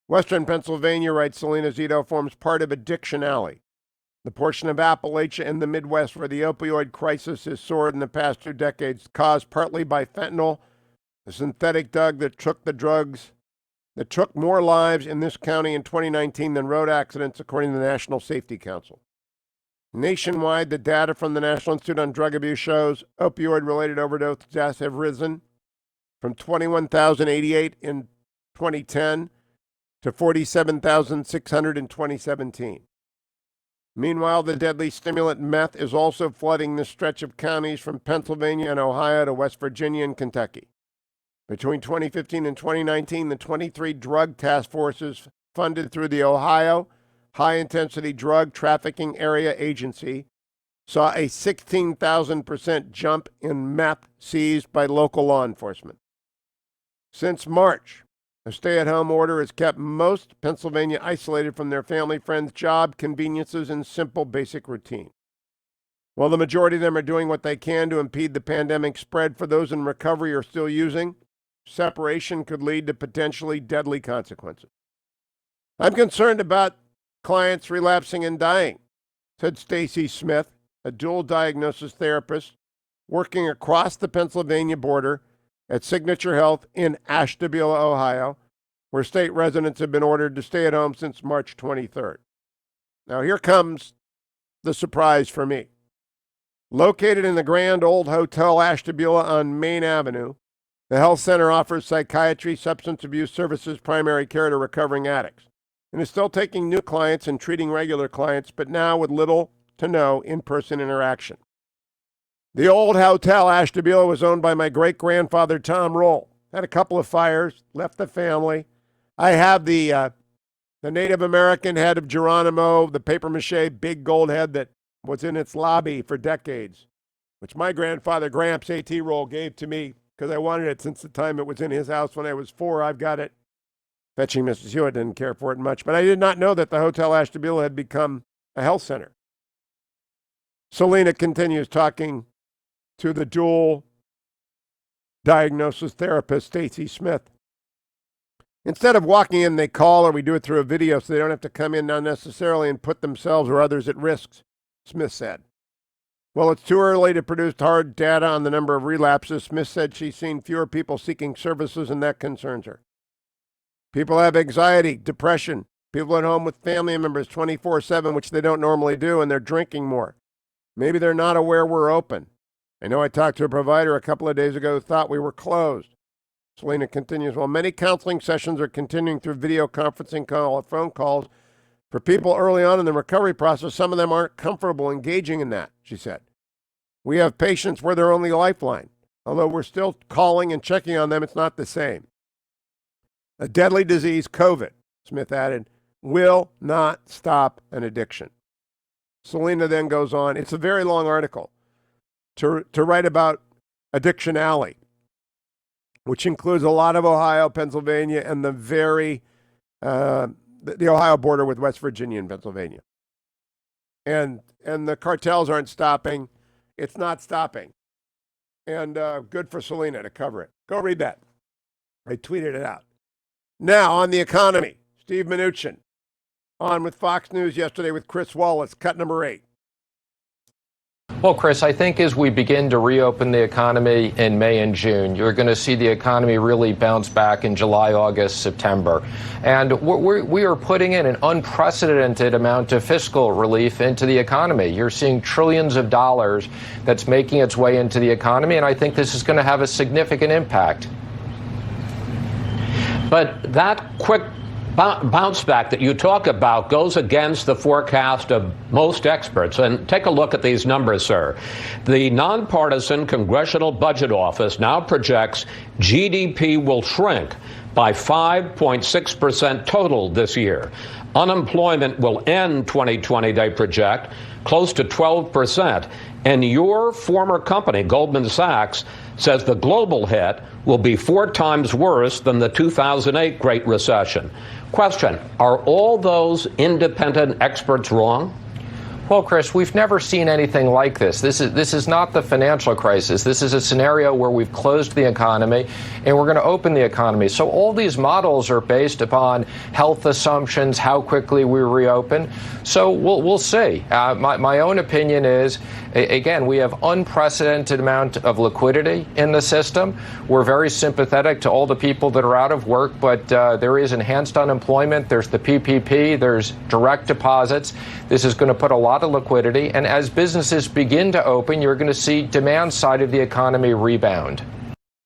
Western Pennsylvania, writes Salena Zito, forms part of Addiction Alley, the portion of Appalachia and the Midwest where the opioid crisis has soared in the past 2 decades, caused partly by fentanyl, a synthetic drug that took more lives in this county in 2019 than road accidents, according to the National Safety Council. Nationwide, the data from the National Institute on Drug Abuse shows opioid-related overdose deaths have risen from 21,088 in 2010 to 47,600 in 2017. Meanwhile, the deadly stimulant meth is also flooding this stretch of counties from Pennsylvania and Ohio to West Virginia and Kentucky. Between 2015 and 2019, the 23 drug task forces funded through the Ohio High-Intensity Drug Trafficking Area Agency saw a 16,000% jump in meth seized by local law enforcement. Since March, a stay-at-home order has kept most Pennsylvania isolated from their family, friends, job, conveniences, and simple basic routine. While the majority of them are doing what they can to impede the pandemic spread, for those in recovery or still using, separation could lead to potentially deadly consequences. I'm concerned about clients relapsing and dying, said Stacy Smith, a dual diagnosis therapist working across the Pennsylvania border at Signature Health in Ashtabula, Ohio, where state residents have been ordered to stay at home since March 23rd. Now here comes the surprise for me. Located in the Grand Old Hotel Ashtabula on Main Avenue, the health center offers psychiatry, substance abuse services, primary care to recovering addicts, and is still taking new clients and treating regular clients, but now with little to no in-person interaction. The old Hotel Ashtabula was owned by my great-grandfather, Tom Roll. Had a couple of fires, left the family. I have the Native American head of Geronimo, the papier-mâché big gold head that was in its lobby for decades, which my grandfather, Gramps A.T. Roll, gave to me because I wanted it since the time it was in his house when I was 4. I've got it. Fetching Mrs. Hewitt didn't care for it much, but I did not know that the Hotel Ashtabula had become a health center. Salena continues talking to the dual diagnosis therapist, Stacy Smith. Instead of walking in, they call, or we do it through a video so they don't have to come in unnecessarily and put themselves or others at risk, Smith said. Well, it's too early to produce hard data on the number of relapses. Smith said she's seen fewer people seeking services, and that concerns her. People have anxiety, depression, people at home with family members 24/7, which they don't normally do, and they're drinking more. Maybe they're not aware we're open. I know I talked to a provider a couple of days ago who thought we were closed. Salena continues, while many counseling sessions are continuing through video conferencing call or phone calls, for people early on in the recovery process, some of them aren't comfortable engaging in that, she said. We have patients where they're only lifeline. Although we're still calling and checking on them, it's not the same. A deadly disease, COVID, Smith added, will not stop an addiction. Salena then goes on, it's a very long article, to write about Addiction Alley, which includes a lot of Ohio, Pennsylvania, and the Ohio border with West Virginia and Pennsylvania. And the cartels aren't stopping. It's not stopping. And good for Salena to cover it. Go read that. I tweeted it out. Now, on the economy, Steve Mnuchin on with Fox News yesterday with Chris Wallace, cut number 8. Well, Chris, I think as we begin to reopen the economy in May and June, you're going to see the economy really bounce back in July, August, September. And we are putting in an unprecedented amount of fiscal relief into the economy. You're seeing trillions of dollars that's making its way into the economy, and I think this is going to have a significant impact. But that quick bounce back that you talk about goes against the forecast of most experts. And take a look at these numbers, sir. The nonpartisan Congressional Budget Office now projects GDP will shrink by 5.6% total this year. Unemployment will end 2020, they project, close to 12%. And your former company, Goldman Sachs, says the global hit will be 4 times worse than the 2008 Great Recession. Question, are all those independent experts wrong? Well, Chris, we've never seen anything like this. This is not the financial crisis. This is a scenario where we've closed the economy and we're going to open the economy. So all these models are based upon health assumptions, how quickly we reopen. So we'll see. My own opinion is, again, we have unprecedented amount of liquidity in the system. We're very sympathetic to all the people that are out of work, but there is enhanced unemployment. There's the PPP. There's direct deposits. This is going to put a lot of liquidity, and as businesses begin to open, you're going to see demand side of the economy rebound.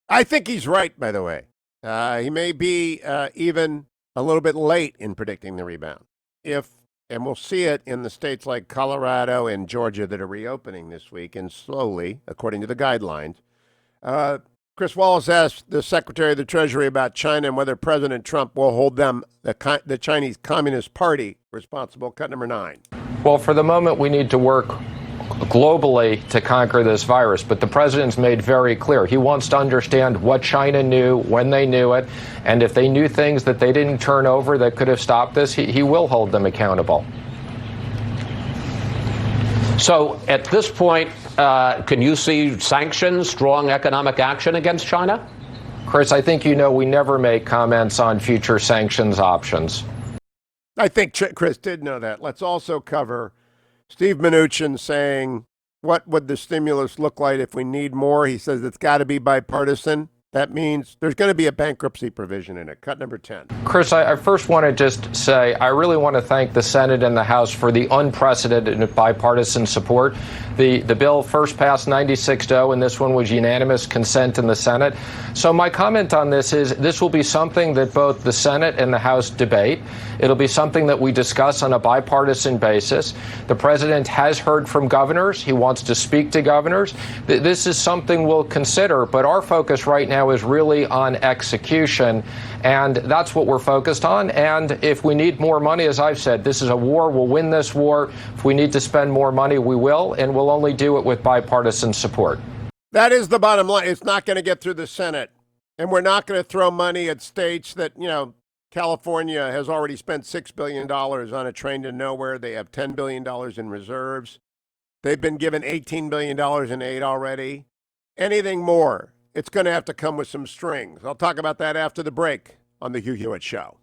I think he's right, by the way. He may be even a little bit late in predicting the rebound. And we'll see it in the states like Colorado and Georgia that are reopening this week, and slowly, according to the guidelines. Chris Wallace asked the Secretary of the Treasury about China and whether President Trump will hold them, the Chinese Communist Party, responsible. Cut number 9. Well, for the moment, we need to work globally to conquer this virus. But the president's made very clear he wants to understand what China knew, when they knew it, and if they knew things that they didn't turn over that could have stopped this, he will hold them accountable. So at this point, can you see sanctions, strong economic action against China? Chris, I think you know we never make comments on future sanctions options. I think Chris did know that. Let's also cover Steve Mnuchin saying, what would the stimulus look like if we need more? He says it's got to be bipartisan. That means there's going to be a bankruptcy provision in it. Cut number 10. Chris, I first want to just say I really want to thank the Senate and the House for the unprecedented bipartisan support. The bill first passed 96-0, and this one was unanimous consent in the Senate. So my comment on this is this will be something that both the Senate and the House debate. It'll be something that we discuss on a bipartisan basis. The president has heard from governors. He wants to speak to governors. This is something we'll consider, but our focus right now is really on execution, and that's what we're focused on. And if we need more money, as I've said, this is a war. We'll win this war. If we need to spend more money, we will, and we'll only do it with bipartisan support. That is the bottom line. It's not going to get through the Senate, and we're not going to throw money at states that, California has already spent $6 billion on a train to nowhere. They have $10 billion in reserves. They've been given $18 billion in aid already. Anything more, it's going to have to come with some strings. I'll talk about that after the break on The Hugh Hewitt Show.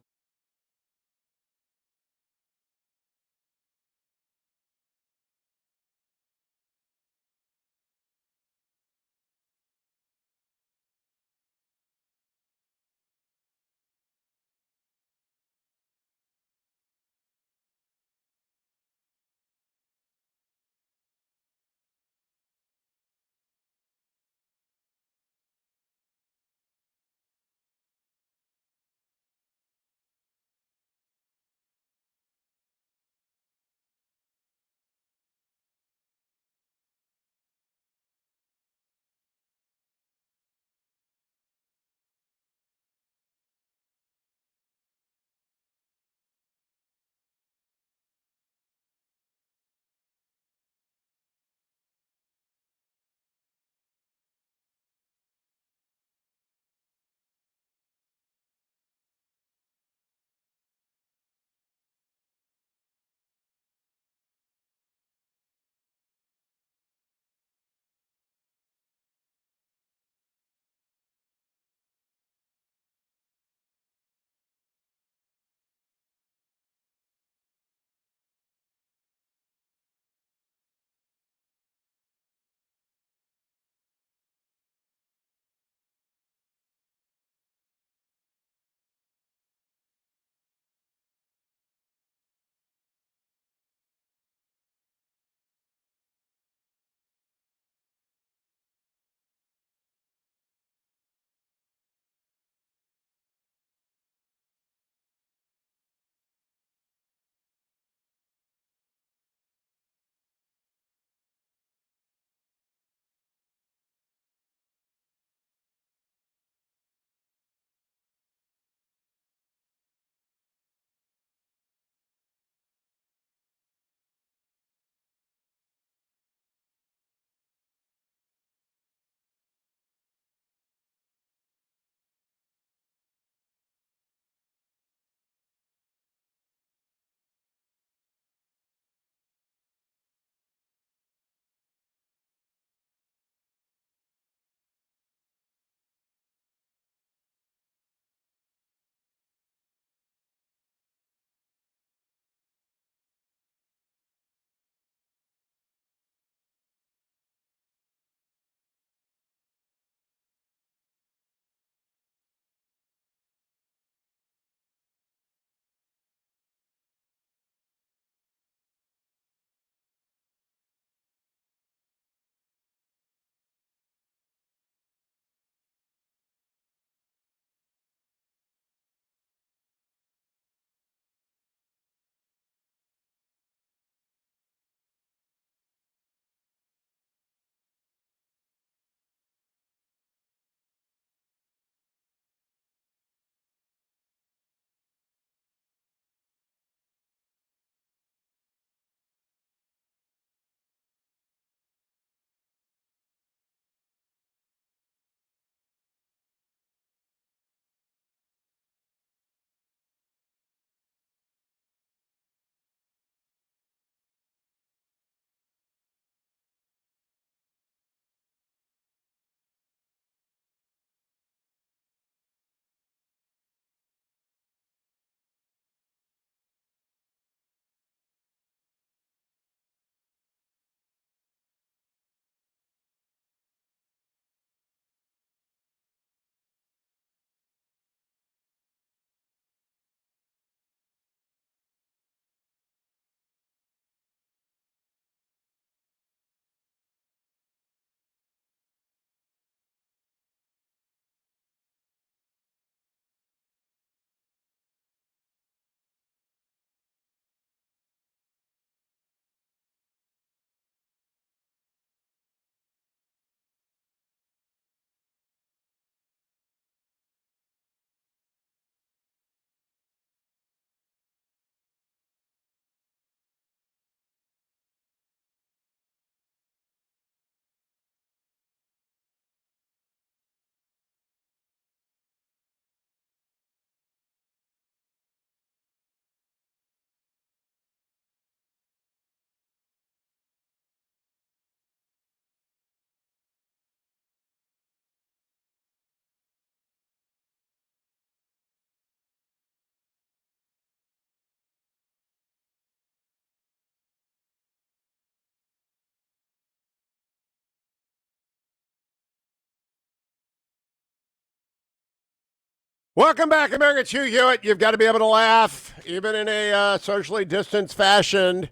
Welcome back, America. It's Hugh Hewitt. You've got to be able to laugh, even in a socially distanced fashion.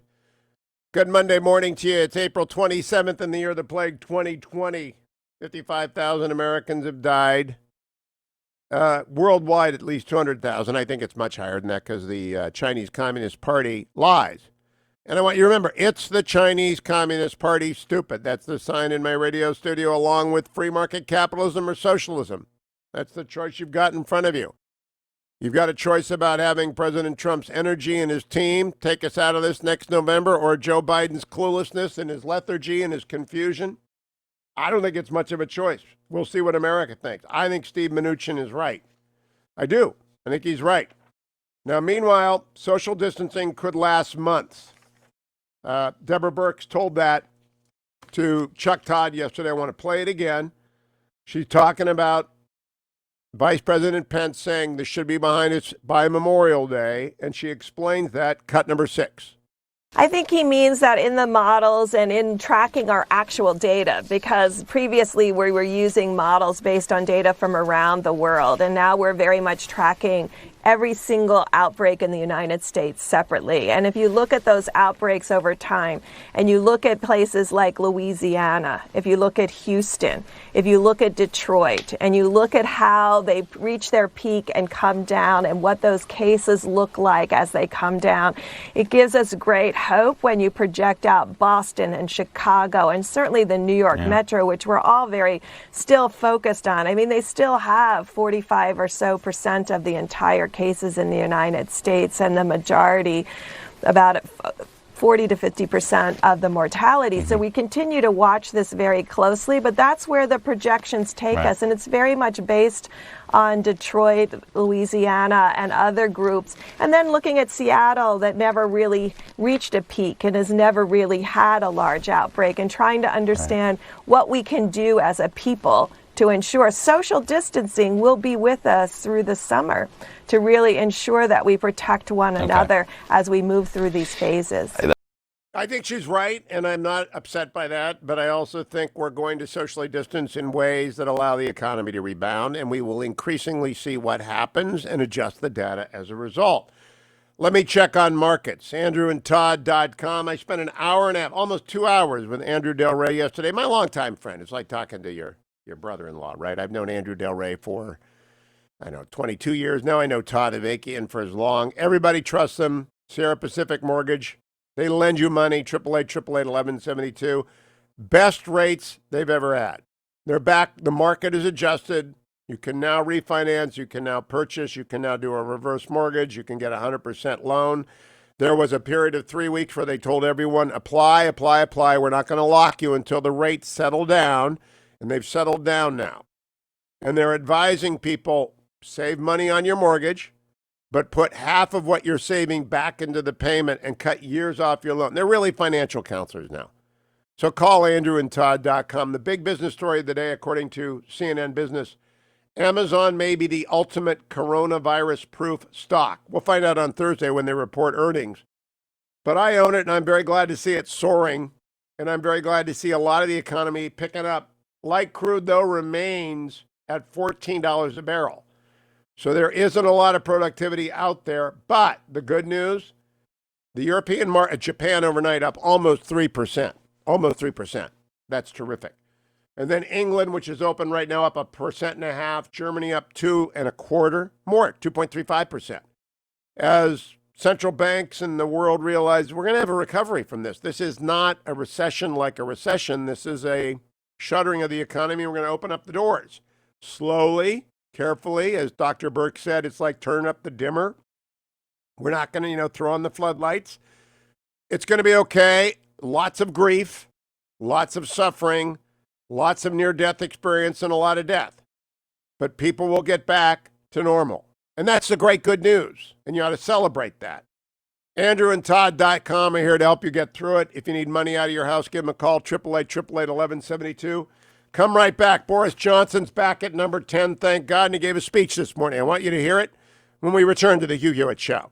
Good Monday morning to you. It's April 27th in the year of the plague, 2020. 55,000 Americans have died. Worldwide, at least 200,000. I think it's much higher than that because the Chinese Communist Party lies. And I want you to remember, it's the Chinese Communist Party, stupid. That's the sign in my radio studio, along with free market capitalism or socialism. That's the choice you've got in front of you. You've got a choice about having President Trump's energy and his team take us out of this next November, or Joe Biden's cluelessness and his lethargy and his confusion. I don't think it's much of a choice. We'll see what America thinks. I think Steve Mnuchin is right. I do. I think he's right. Now, meanwhile, social distancing could last months. Deborah Birx told that to Chuck Todd yesterday. I want to play it again. She's talking about Vice President Pence saying this should be behind us by Memorial Day, and she explains that, cut number 6. I think he means that in the models and in tracking our actual data, because previously we were using models based on data from around the world, and now we're very much tracking every single outbreak in the United States separately. And if you look at those outbreaks over time, and you look at places like Louisiana, if you look at Houston, if you look at Detroit, and you look at how they reach their peak and come down and what those cases look like as they come down, it gives us great hope when you project out Boston and Chicago and certainly the New York Metro, which we're all very still focused on. I mean, they still have 45% or so of the entire cases in the United States, and the majority, about 40 to 50% of the mortality. So we continue to watch this very closely, but that's where the projections take us. And it's very much based on Detroit, Louisiana, and other groups. And then looking at Seattle, that never really reached a peak and has never really had a large outbreak, and trying to understand what we can do as a people to ensure social distancing will be with us through the summer to really ensure that we protect one another as we move through these phases. I think she's right, and I'm not upset by that, but I also think we're going to socially distance in ways that allow the economy to rebound, and we will increasingly see what happens and adjust the data as a result. Let me check on markets. AndrewandTodd.com. I spent an hour and a half, almost 2 hours with Andrew Del Rey yesterday, my longtime friend. It's like talking to your brother-in-law, right? I've known Andrew Del Rey for, 22 years now. I know Todd Avakian for as long. Everybody trusts them. Sierra Pacific Mortgage. They lend you money, 888-1172. Best rates they've ever had. They're back. The market is adjusted. You can now refinance. You can now purchase. You can now do a reverse mortgage. You can get a 100% loan. There was a period of 3 weeks where they told everyone, apply, apply, apply. We're not going to lock you until the rates settle down. And they've settled down now. And they're advising people, save money on your mortgage, but put half of what you're saving back into the payment and cut years off your loan. They're really financial counselors now. So call AndrewandTodd.com. The big business story of the day, according to CNN Business, Amazon may be the ultimate coronavirus-proof stock. We'll find out on Thursday when they report earnings. But I own it, and I'm very glad to see it soaring. And I'm very glad to see a lot of the economy picking up. Light crude, though, remains at $14 a barrel. So there isn't a lot of productivity out there. But the good news, the European market, Japan overnight up almost 3%. Almost 3%. That's terrific. And then England, which is open right now, up 1.5%. Germany up 2.25%. More, 2.35%. As central banks in the world realize we're going to have a recovery from this. This is not a recession like a recession. This is a shuttering of the economy. We're going to open up the doors slowly, carefully. As Dr. Burke said, it's like turn up the dimmer. We're not going to, throw on the floodlights. It's going to be okay. Lots of grief, lots of suffering, lots of near-death experience, and a lot of death. But people will get back to normal. And that's the great good news. And you ought to celebrate that. AndrewandTodd.com are here to help you get through it. If you need money out of your house, give them a call, 888-1172. Come right back. Boris Johnson's back at number 10, thank God, and he gave a speech this morning. I want you to hear it when we return to the Hugh Hewitt Show.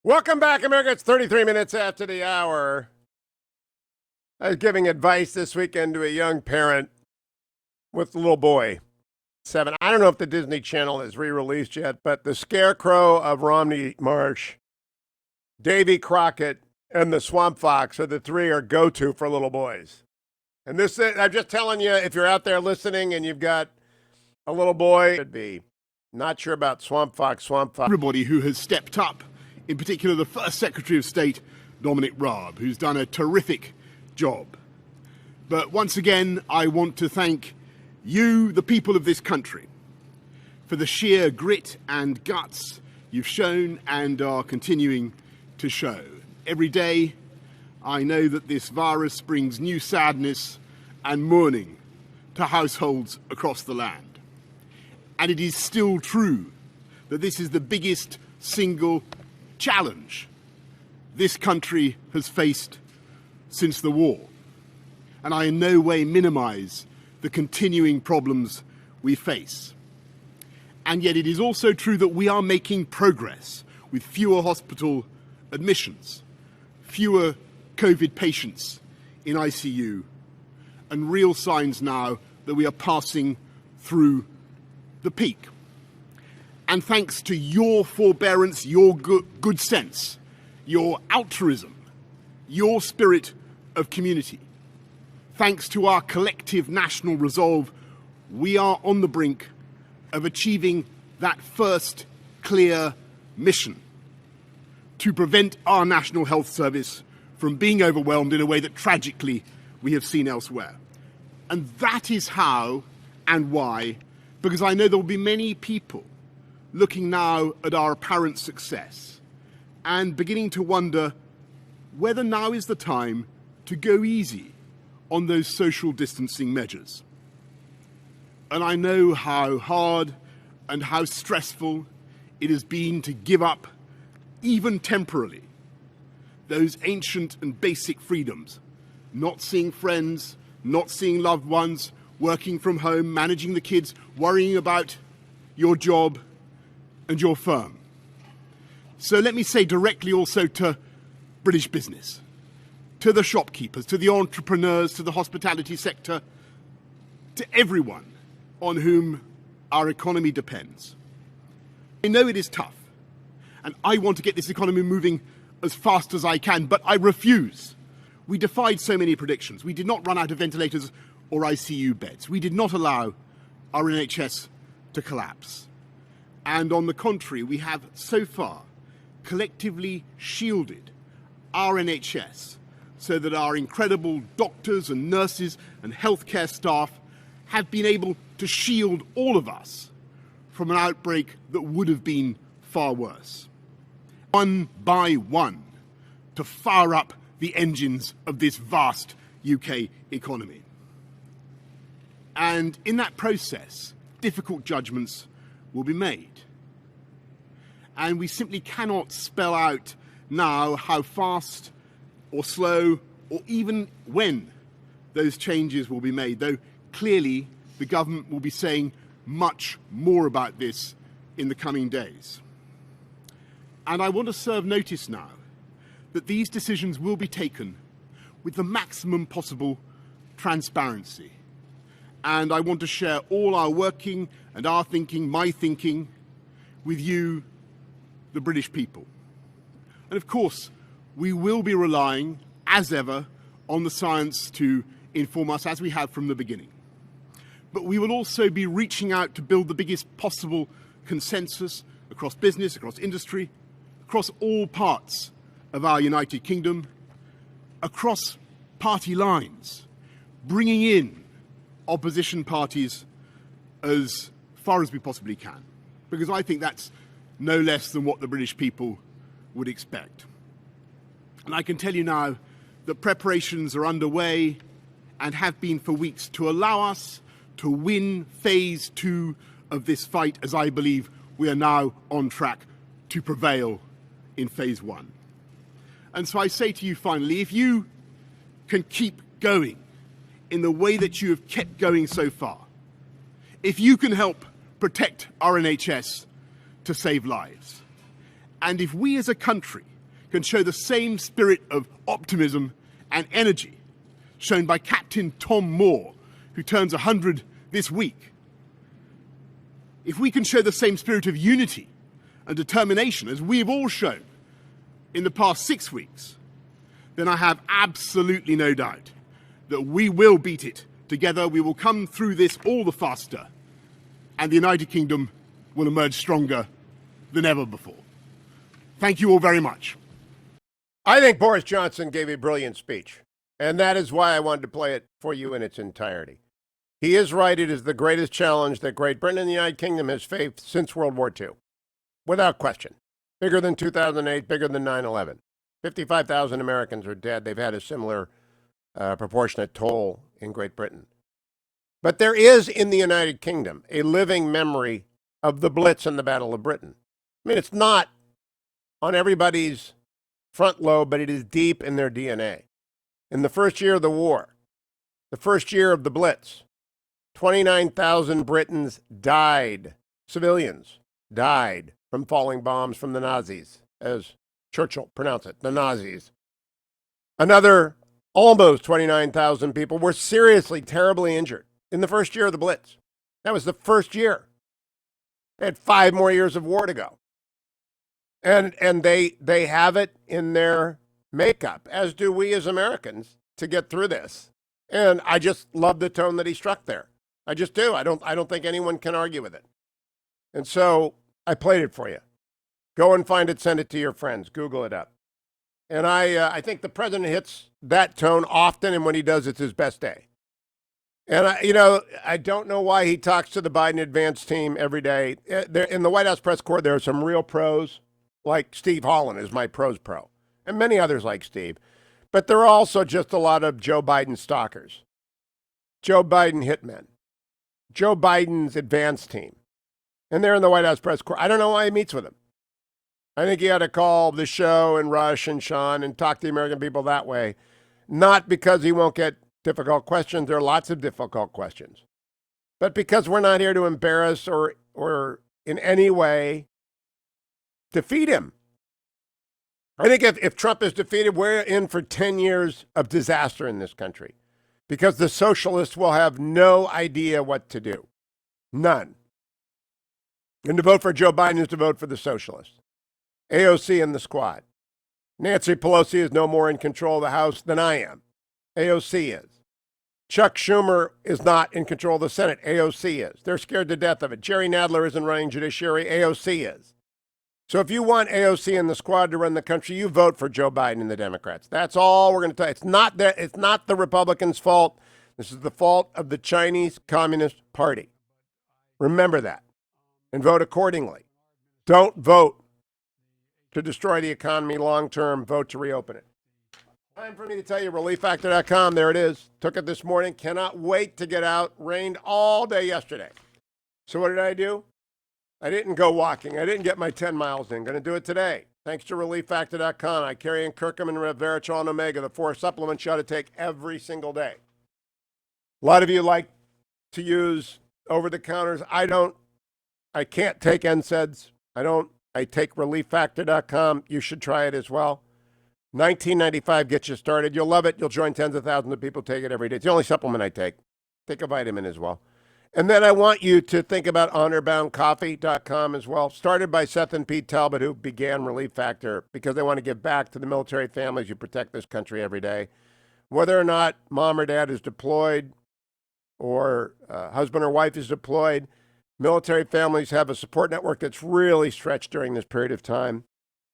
Welcome back, America. It's 33 minutes after the hour. I was giving advice this weekend to a young parent with a little boy, 7. I don't know if the Disney Channel has re-released yet, but the Scarecrow of Romney Marsh, Davy Crockett, and the Swamp Fox are the 3 are go-to for little boys. And this, I'm just telling you, if you're out there listening and you've got a little boy, should be not sure about Swamp Fox. Everybody who has stepped up, in particular the first Secretary of State, Dominic Raab, who's done a terrific job. But once again, I want to thank you, the people of this country, for the sheer grit and guts you've shown and are continuing to show. Every day, I know that this virus brings new sadness and mourning to households across the land. And it is still true that this is the biggest single challenge this country has faced since the war. And I in no way minimize the continuing problems we face. And yet it is also true that we are making progress with fewer hospital admissions, fewer COVID patients in ICU, and real signs now that we are passing through the peak. And thanks to your forbearance, your good sense, your altruism, your spirit of community, thanks to our collective national resolve, we are on the brink of achieving that first clear mission to prevent our National Health Service from being overwhelmed in a way that tragically we have seen elsewhere. And that is how and why, because I know there will be many people looking now at our apparent success and beginning to wonder whether now is the time to go easy on those social distancing measures. And I know how hard and how stressful it has been to give up, even temporarily, those ancient and basic freedoms, not seeing friends, not seeing loved ones, working from home, managing the kids, worrying about your job and your firm. So let me say directly also to British business, to the shopkeepers, to the entrepreneurs, to the hospitality sector, to everyone on whom our economy depends. I know it is tough, and I want to get this economy moving as fast as I can, but I refuse. We defied so many predictions. We did not run out of ventilators or ICU beds. We did not allow our NHS to collapse. And on the contrary, we have so far collectively shielded our NHS so that our incredible doctors and nurses and healthcare staff have been able to shield all of us from an outbreak that would have been far worse. One by one, to fire up the engines of this vast UK economy. And in that process, difficult judgments will be made. And we simply cannot spell out now how fast or slow or even when those changes will be made, though clearly the government will be saying much more about this in the coming days. And I want to serve notice now that these decisions will be taken with the maximum possible transparency. And I want to share all our working and our thinking, my thinking, with you, the British people. And of course, we will be relying, as ever, on the science to inform us, as we have from the beginning. But we will also be reaching out to build the biggest possible consensus across business, across industry, across all parts of our United Kingdom, across party lines, bringing in opposition parties as far as we possibly can. Because I think that's no less than what the British people would expect. And I can tell you now that preparations are underway and have been for weeks to allow us to win phase 2 of this fight, as I believe we are now on track to prevail in phase 1. And so I say to you finally, if you can keep going in the way that you have kept going so far, if you can help protect our NHS to save lives, and if we as a country can show the same spirit of optimism and energy shown by Captain Tom Moore, who turns 100 this week, if we can show the same spirit of unity and determination as we've all shown in the past 6 weeks, then I have absolutely no doubt that we will beat it. Together we will come through this all the faster, and the United Kingdom will emerge stronger than ever before. Thank you all very much. I think Boris Johnson gave a brilliant speech, and that is why I wanted to play it for you in its entirety. He is right. It is the greatest challenge that Great Britain and the United Kingdom has faced since World War II, without question. Bigger than 2008, bigger than 9/11. 55,000 Americans are dead. They've had a similar proportionate toll in Great Britain. But there is in the United Kingdom a living memory of the Blitz and the Battle of Britain. I mean, it's not on everybody's front lobe, but it is deep in their DNA. In the first year of the war, the first year of the Blitz, 29,000 Britons died, civilians died from falling bombs from the Nazis, as Churchill pronounced it, the Nazis. Another almost 29,000 people were seriously, terribly injured in the first year of the Blitz. That was the first year. They had 5 more years of war to go. And they have it in their makeup, as do we as Americans, to get through this. And I just love the tone that he struck there. I just do. I don't think anyone can argue with it. And so I played it for you. Go and find it, send it to your friends, Google it up. And I think the president hits that tone often, and when he does, it's his best day. And I don't know why he talks to the Biden advance team every day. In the White House press corps, there are some real pros, like Steve Holland is my pros pro, and many others like Steve. But there are also just a lot of Joe Biden stalkers, Joe Biden hitmen, Joe Biden's advance team. And they're in the White House press corps. I don't know why he meets with them. I think he ought to call the show and Rush and Sean and talk to the American people that way. Not because he won't get difficult questions. There are lots of difficult questions. But because we're not here to embarrass or in any way defeat him. I think if Trump is defeated, we're in for 10 years of disaster in this country. Because the socialists will have no idea what to do. None. And to vote for Joe Biden is to vote for the socialists. AOC and the squad. Nancy Pelosi is no more in control of the House than I am. AOC is. Chuck Schumer is not in control of the Senate. AOC is. They're scared to death of it. Jerry Nadler isn't running judiciary. AOC is. So if you want AOC and the squad to run the country, you vote for Joe Biden and the Democrats. That's all we're going to tell you. It's not the Republicans' fault. This is the fault of the Chinese Communist Party. Remember that and vote accordingly. Don't vote to destroy the economy long term. Vote to reopen it. Time for me to tell you, relieffactor.com. There it is. Took it this morning. Cannot wait to get out. Rained all day yesterday. So what did I do? I didn't go walking. I didn't get my 10 miles in. Going to do it today. Thanks to relieffactor.com. I carry in curcumin, resveratrol, and omega, the 4 supplements you ought to take every single day. A lot of you like to use over-the-counters. I don't. I can't take NSAIDs. I take relieffactor.com. You should try it as well. $19.95 gets you started. You'll love it. You'll join tens of thousands of people take it every day. It's the only supplement I take. Take a vitamin as well. And then I want you to think about honorboundcoffee.com as well. Started by Seth and Pete Talbot, who began Relief Factor because they want to give back to the military families who protect this country every day. Whether or not mom or dad is deployed or husband or wife is deployed, military families have a support network that's really stretched during this period of time.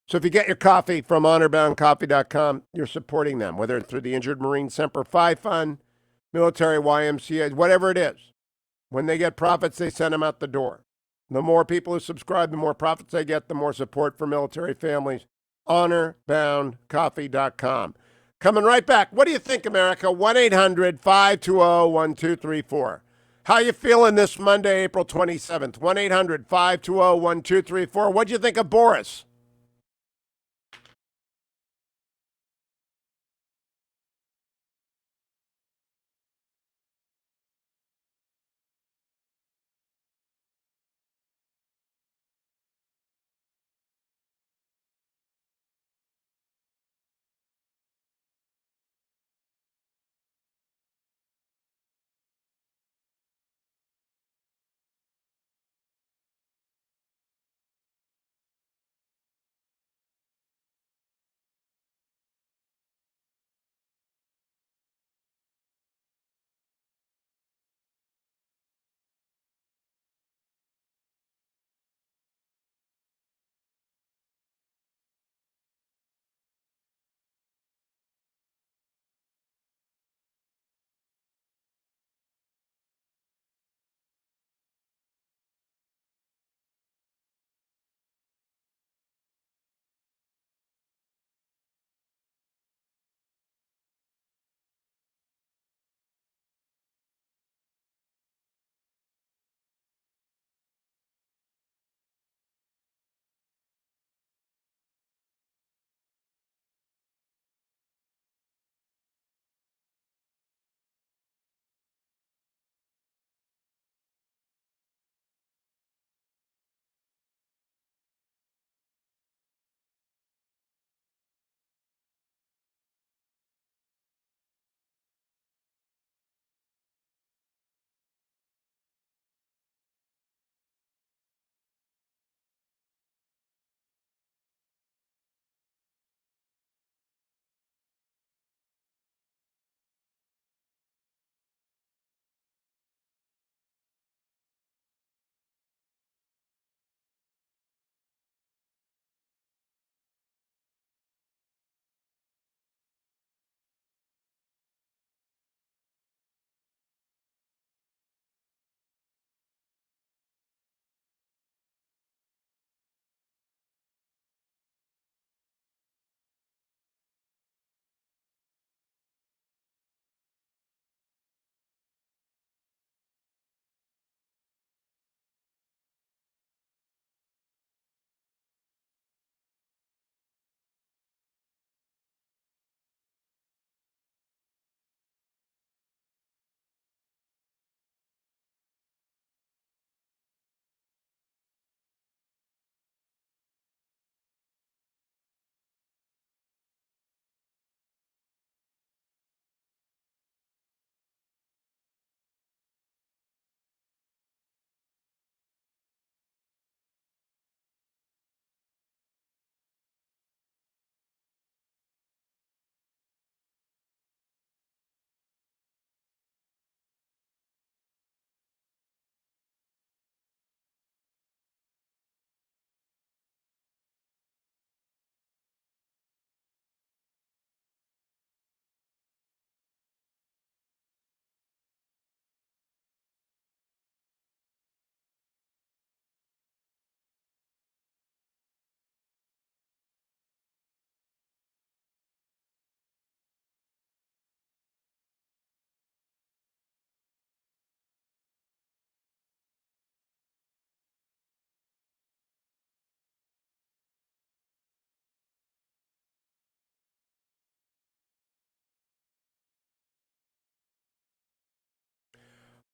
So if you get your coffee from honorboundcoffee.com, you're supporting them, whether it's through the Injured Marine Semper Fi Fund, military YMCA, whatever it is. When they get profits, they send them out the door. The more people who subscribe, the more profits they get, the more support for military families. Honorboundcoffee.com. Coming right back. What do you think, America? 1-800-520-1234. How you feeling this Monday, April 27th? 1-800-520-1234. What'd you think of Boris?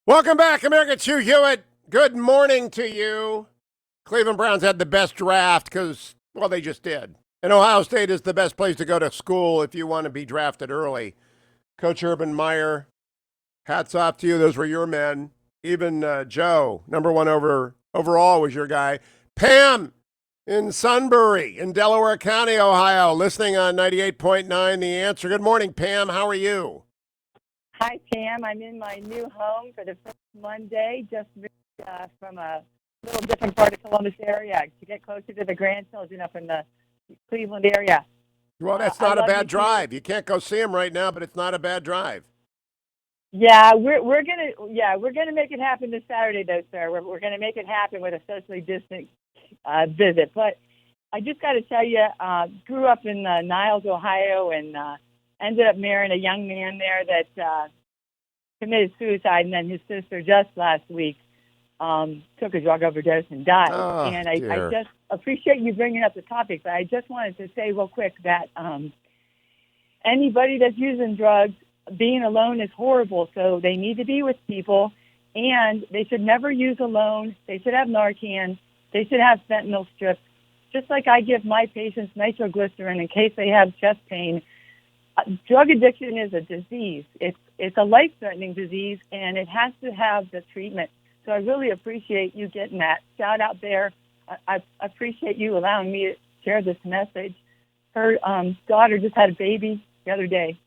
Welcome back, America. It's Hugh Hewitt. Good morning to you. Cleveland Browns had the best draft because, well, they just did. And Ohio State is the best place to go to school if you want to be drafted early. Coach Urban Meyer, hats off to you. Those were your men. Even Joe, number one overall, was your guy. Pam in Sunbury in Delaware County, Ohio, listening on 98.9 The Answer. Good morning, Pam. How are you? Hi, Pam. I'm in my new home for the first Monday, just from a little different part of Columbus area to get closer to the grandchildren up in the Cleveland area. Well, that's not a bad drive. You can't go see them right now, but it's not a bad drive. Yeah, we're gonna make it happen this Saturday, though, sir. We're gonna make it happen with a socially distant visit. But I just got to tell you, grew up in Niles, Ohio, and ended up marrying a young man there that committed suicide, and then his sister just last week took a drug overdose and died. Oh, and I just appreciate you bringing up the topic, but I just wanted to say real quick that anybody that's using drugs, being alone is horrible, so they need to be with people, and they should never use alone. They should have Narcan. They should have fentanyl strips, just like I give my patients nitroglycerin in case they have chest pain. Drug addiction is a disease. It's a life-threatening disease, and it has to have the treatment. So I really appreciate you getting that shout out there. I appreciate you allowing me to share this message. Her daughter just had a baby the other day.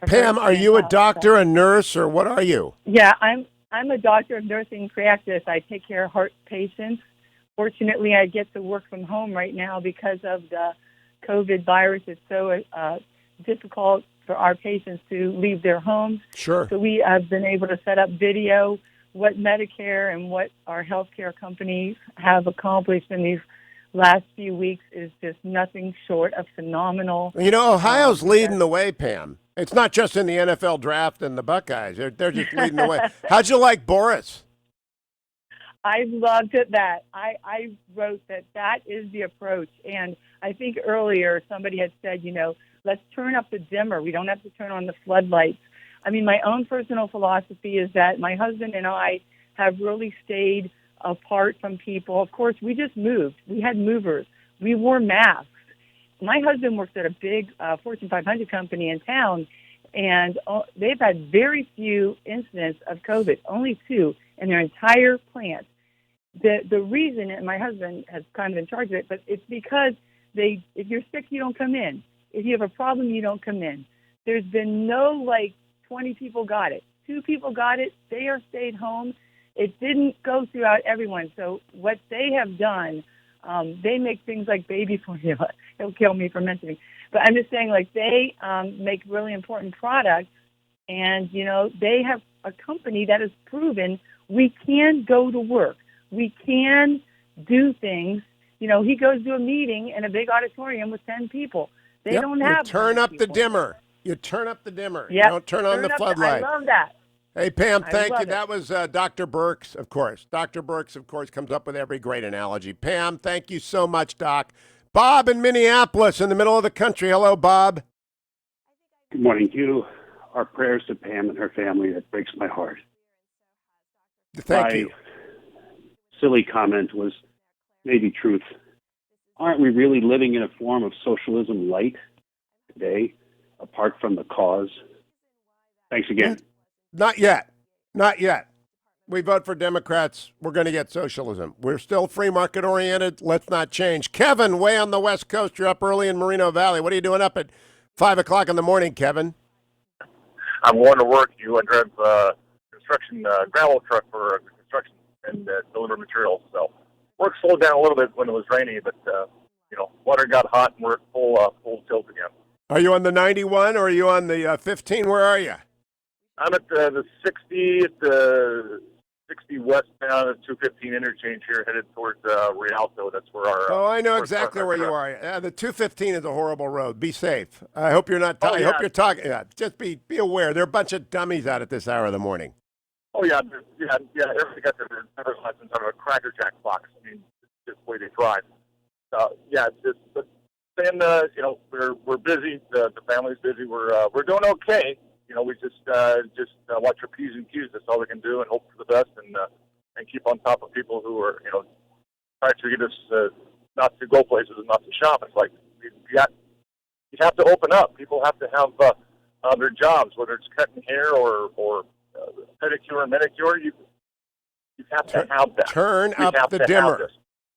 Pam, are you a doctor, a nurse, or what are you? Yeah, I'm a doctor of nursing practice. I take care of heart patients. Fortunately, I get to work from home right now because of the COVID virus. It's so difficult for our patients to leave their homes. Sure. So we have been able to set up video. What Medicare and what our healthcare companies have accomplished in these last few weeks is just nothing short of phenomenal. You know, Ohio's leading the way, Pam. It's not just in the NFL draft and the Buckeyes. They're just leading the way. How'd you like Boris? I loved it that. I wrote that is the approach. And I think earlier somebody had said, let's turn up the dimmer. We don't have to turn on the floodlights. I mean, my own personal philosophy is that my husband and I have really stayed apart from people. Of course, we just moved. We had movers. We wore masks. My husband works at a big Fortune 500 company in town, and they've had very few incidents of COVID, only 2 in their entire plant. The reason, and my husband has kind of in charge of it, but it's because if you're sick, you don't come in. If you have a problem, you don't come in. There's been no 20 people got it. 2 people got it. They are stayed home. It didn't go throughout everyone. So what they have done, they make things like baby formula. It'll kill me for mentioning. But I'm just saying, they make really important products. And, they have a company that has proven we can go to work. We can do things. He goes to a meeting in a big auditorium with 10 people. They don't have. You turn up the dimmer. You turn up the dimmer. Yep. You don't turn on the floodlight. I love that. Hey, Pam, thank you. it. That was Dr. Burks, of course. Dr. Burks, of course, comes up with every great analogy. Pam, thank you so much, Doc. Bob in Minneapolis, in the middle of the country. Hello, Bob. Good morning, Hugh. Our prayers to Pam and her family. That breaks my heart. Thank you. Silly comment was maybe truth. Aren't we really living in a form of socialism light today, apart from the cause? Thanks again. Not yet. Not yet. We vote for Democrats. We're going to get socialism. We're still free market oriented. Let's not change. Kevin, way on the West Coast. You're up early in Moreno Valley. What are you doing up at 5 o'clock in the morning, Kevin? I'm going to work. I drive construction gravel truck for construction and deliver materials. So work slowed down a little bit when it was rainy, but water got hot and we're full tilt again. Are you on the 91 or are you on the 15? Where are you? I'm at the 60 at the 60 westbound at 215 interchange here, headed towards Rialto. That's where our. I know exactly where you are. The 215 is a horrible road. Be safe. I hope you're not. I hope you're talking. Yeah, just be aware. There are a bunch of dummies out at this hour of the morning. Oh yeah. Everybody got their driver's license out of a Cracker Jack box. I mean, it's just the way they drive. But then we're busy. The family's busy. We're doing okay. we just watch our P's and Q's. That's all we can do, and hope for the best, and keep on top of people who are trying to get us not to go places and not to shop. It's like you have to open up. People have to have their jobs, whether it's cutting hair or pedicure and manicure. You have to have that. Turn We up have the to have dimmer. this.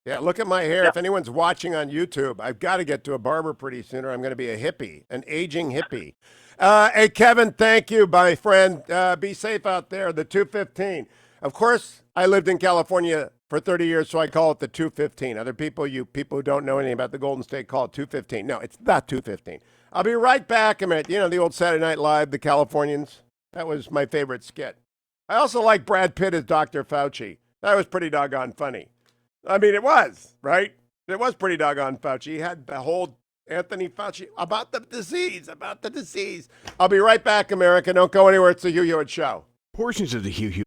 Yeah, look at my hair. Yeah. If anyone's watching on YouTube, I've got to get to a barber pretty soon, or I'm going to be a hippie, an aging hippie. Hey, Kevin, thank you, my friend. Be safe out there. The 215. Of course, I lived in California for 30 years, so I call it the 215. Other people, you people who don't know anything about the Golden State, call it 215. No, it's not 215. I'll be right back. The old Saturday Night Live, the Californians. That was my favorite skit. I also like Brad Pitt as Dr. Fauci. That was pretty doggone funny. I mean, it was, right? It was pretty doggone Fauci. He had the whole Anthony Fauci about the disease. I'll be right back, America. Don't go anywhere. It's the Hugh Hewitt Show. Portions of the Hugh Hewitt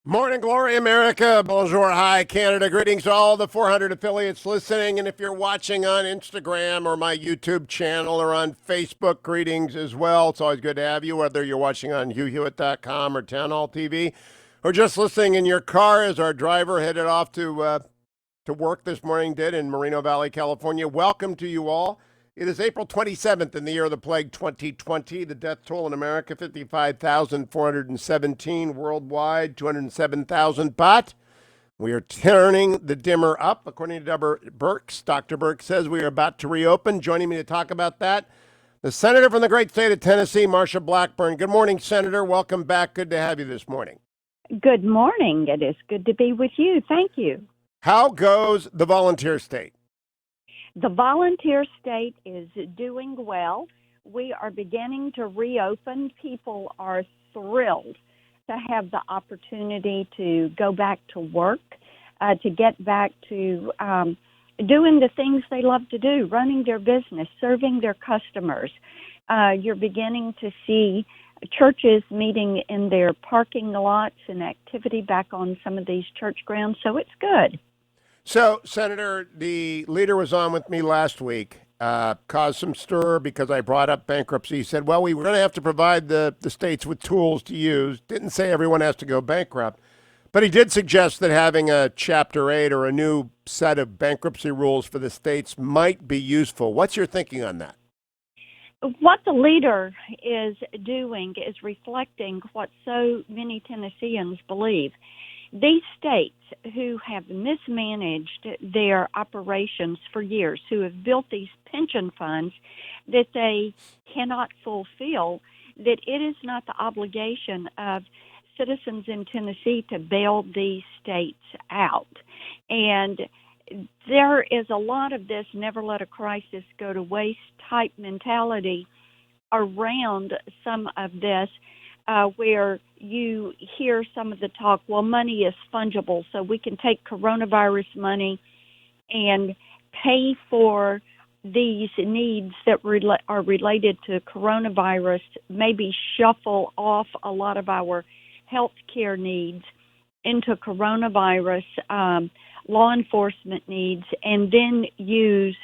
Morning glory, America. Bonjour, hi, Canada. Greetings to all the 400 affiliates listening. And if you're watching on Instagram or my YouTube channel or on Facebook, greetings as well. It's always good to have you, whether you're watching on HughHewitt.com or Town Hall TV or just listening in your car as our driver headed off to work this morning did in Moreno Valley, California. Welcome to you all. It is April 27th in the year of the plague 2020. The death toll in America, 55,417. Worldwide, 207,000. But we are turning the dimmer up, according to Dr. Birx. Dr. Birx says we are about to reopen. Joining me to talk about that, the senator from the great state of Tennessee, Marsha Blackburn. Good morning, Senator. Welcome back. Good to have you this morning. Good morning. It is good to be with you. Thank you. How goes the volunteer state? The volunteer state is doing well. We are beginning to reopen. People are thrilled to have the opportunity to go back to work, to get back to doing the things they love to do, running their business, serving their customers. You're beginning to see churches meeting in their parking lots and activity back on some of these church grounds, so it's good. So, Senator, the leader was on with me last week, caused some stir because I brought up bankruptcy. He said, well, we were going to have to provide the states with tools to use. Didn't say everyone has to go bankrupt. But he did suggest that having a Chapter 8 or a new set of bankruptcy rules for the states might be useful. What's your thinking on that? What the leader is doing is reflecting what so many Tennesseans believe. These states who have mismanaged their operations for years, who have built these pension funds that they cannot fulfill, that it is not the obligation of citizens in Tennessee to bail these states out. And there is a lot of this never let a crisis go to waste type mentality around some of this, where you hear some of the talk, well, money is fungible, so we can take coronavirus money and pay for these needs that are related to coronavirus, maybe shuffle off a lot of our health care needs into coronavirus law enforcement needs, and then use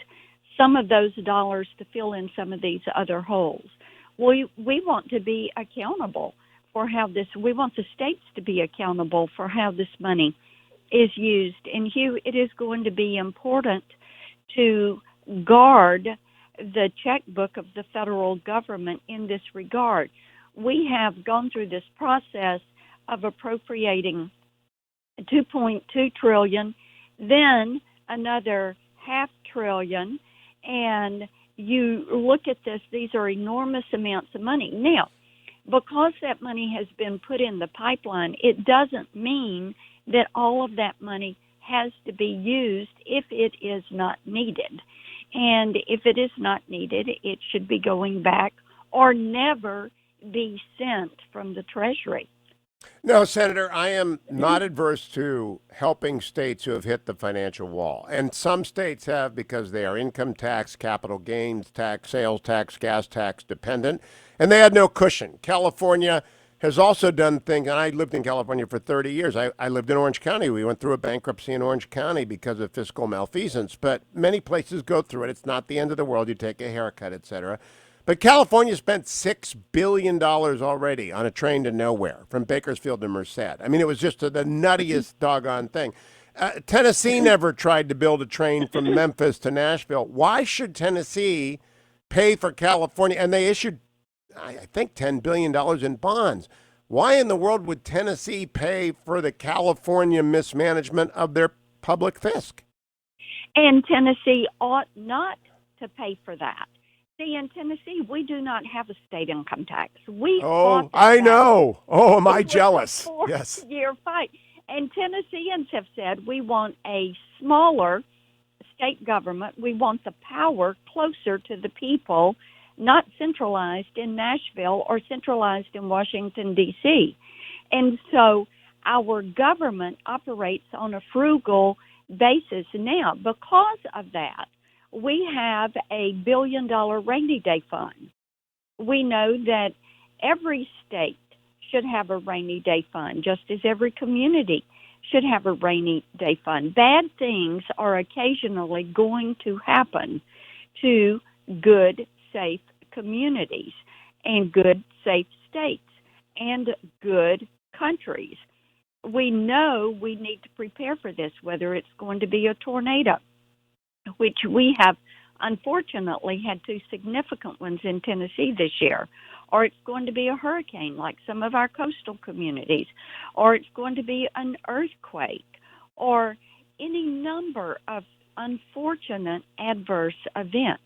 some of those dollars to fill in some of these other holes. We want to be accountable for how we want the states to be accountable for how this money is used. And Hugh, it is going to be important to guard the checkbook of the federal government in this regard. We have gone through this process of appropriating $2.2 trillion, then another $500 billion, and you look at this, these are enormous amounts of money. Now, because that money has been put in the pipeline, it doesn't mean that all of that money has to be used if it is not needed. And if it is not needed, it should be going back or never be sent from the Treasury. No, Senator, I am not adverse to helping states who have hit the financial wall. And some states have because they are income tax, capital gains tax, sales tax, gas tax dependent, and they had no cushion. California has also done things, and I lived in California for 30 years. I lived in Orange County. We went through a bankruptcy in Orange County because of fiscal malfeasance, but many places go through it. It's not the end of the world. You take a haircut, et cetera. But California spent $6 billion already on a train to nowhere from Bakersfield to Merced. I mean, it was just the nuttiest doggone thing. Tennessee never tried to build a train from Memphis to Nashville. Why should Tennessee pay for California? And they issued, I think, $10 billion in bonds. Why in the world would Tennessee pay for the California mismanagement of their public fisc? And Tennessee ought not to pay for that. See, in Tennessee, we do not have a state income tax. I know. Oh, am I jealous? Yes. Year fight. And Tennesseans have said we want a smaller state government. We want the power closer to the people, not centralized in Nashville or centralized in Washington, D.C. And so our government operates on a frugal basis now. Because of that, we have a $1 billion rainy day fund. We know that every state should have a rainy day fund, just as every community should have a rainy day fund. Bad things are occasionally going to happen to good, safe communities and good, safe states and good countries. We know we need to prepare for this, whether it's going to be a tornado, which we have unfortunately had 2 significant ones in Tennessee this year, or it's going to be a hurricane like some of our coastal communities, or it's going to be an earthquake, or any number of unfortunate adverse events.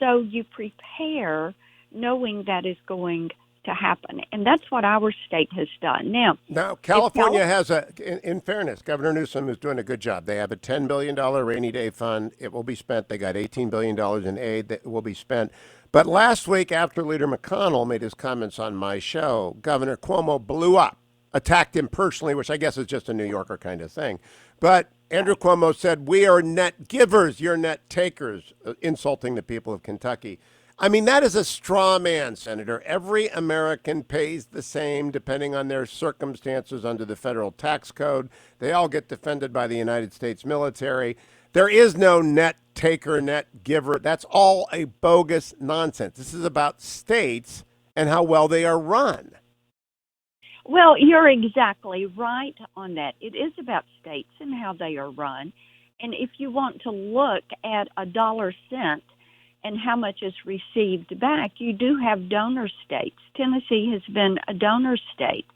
So you prepare knowing that is going to happen. And that's what our state has done. Now California has in fairness, Governor Newsom is doing a good job. They have a $10 billion rainy day fund. It will be spent. They got $18 billion in aid that will be spent. But last week, after Leader McConnell made his comments on my show, Governor Cuomo blew up, attacked him personally, which I guess is just a New Yorker kind of thing. But Andrew Cuomo said, "We are net givers, you're net takers," insulting the people of Kentucky. I mean, that is a straw man, Senator. Every American pays the same depending on their circumstances under the federal tax code. They all get defended by the United States military. There is no net taker, net giver. That's all a bogus nonsense. This is about states and how well they are run. Well, you're exactly right on that. It is about states and how they are run. And if you want to look at a dollar cent and how much is received back, you do have donor states. Tennessee has been a donor state.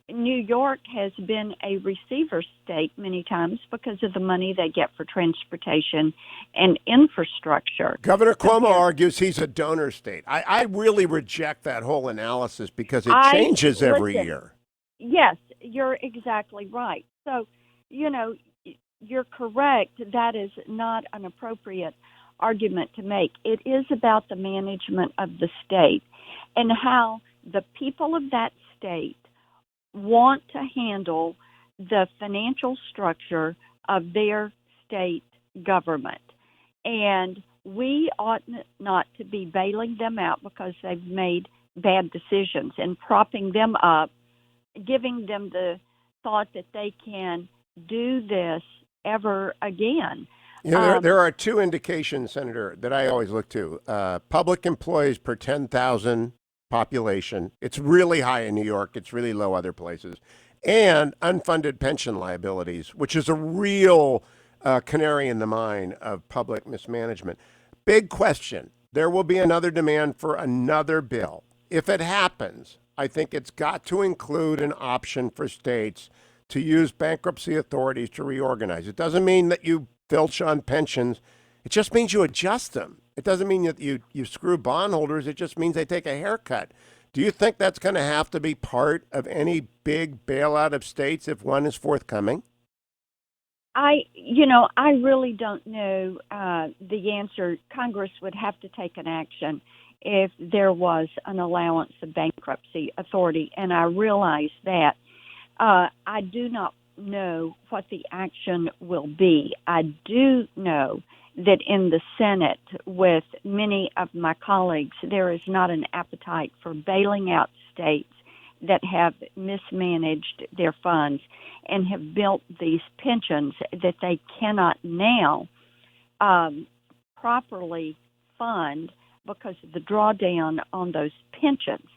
New York has been a receiver state many times because of the money they get for transportation and infrastructure. Governor Cuomo argues he's a donor state. I really reject that whole analysis because it changes every year. Yes, you're exactly right. So, you're correct. That is not an appropriate argument to make. It is about the management of the state and how the people of that state want to handle the financial structure of their state government. And we ought not to be bailing them out because they've made bad decisions and propping them up, giving them the thought that they can do this ever again. There are 2 indications, Senator, that I always look to. Public employees per 10,000 population. It's really high in New York. It's really low other places. And unfunded pension liabilities, which is a real canary in the mine of public mismanagement. Big question. There will be another demand for another bill. If it happens, I think it's got to include an option for states to use bankruptcy authorities to reorganize. It doesn't mean that you filch on pensions. It just means you adjust them. It doesn't mean that you screw bondholders. It just means they take a haircut. Do you think that's going to have to be part of any big bailout of states if one is forthcoming? I really don't know the answer. Congress would have to take an action if there was an allowance of bankruptcy authority, and I realize that. I do not know what the action will be. I do know that in the Senate, with many of my colleagues, there is not an appetite for bailing out states that have mismanaged their funds and have built these pensions that they cannot now properly fund because of the drawdown on those pensions.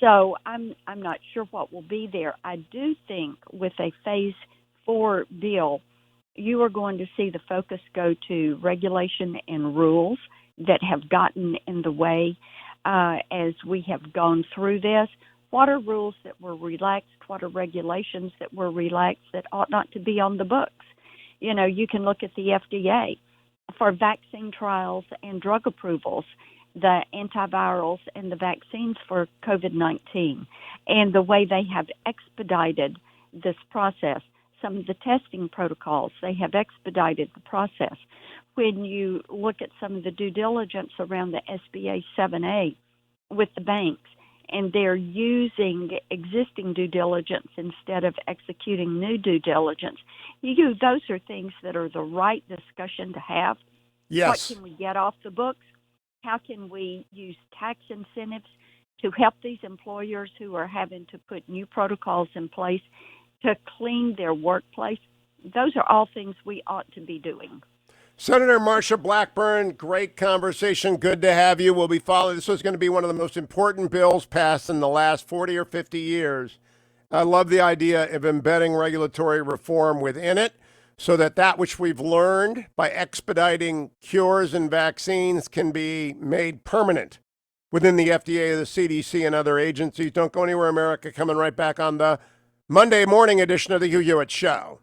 So I'm not sure what will be there. I do think with a Phase 4 bill, you are going to see the focus go to regulation and rules that have gotten in the way as we have gone through this. What are rules that were relaxed? What are regulations that were relaxed that ought not to be on the books? You can look at the FDA for vaccine trials and drug approvals, the antivirals and the vaccines for COVID-19, and the way they have expedited this process. Some of the testing protocols, they have expedited the process. When you look at some of the due diligence around the SBA 7A with the banks, and they're using existing due diligence instead of executing new due diligence, those are things that are the right discussion to have. Yes. What can we get off the books? How can we use tax incentives to help these employers who are having to put new protocols in place to clean their workplace. Those are all things we ought to be doing. Senator Marsha Blackburn, great conversation. Good to have you. We'll be following. This is going to be one of the most important bills passed in the last 40 or 50 years. I love the idea of embedding regulatory reform within it so that that which we've learned by expediting cures and vaccines can be made permanent within the FDA, the CDC, and other agencies. Don't go anywhere, America. Coming right back on the Monday morning edition of the Hugh Hewitt Show.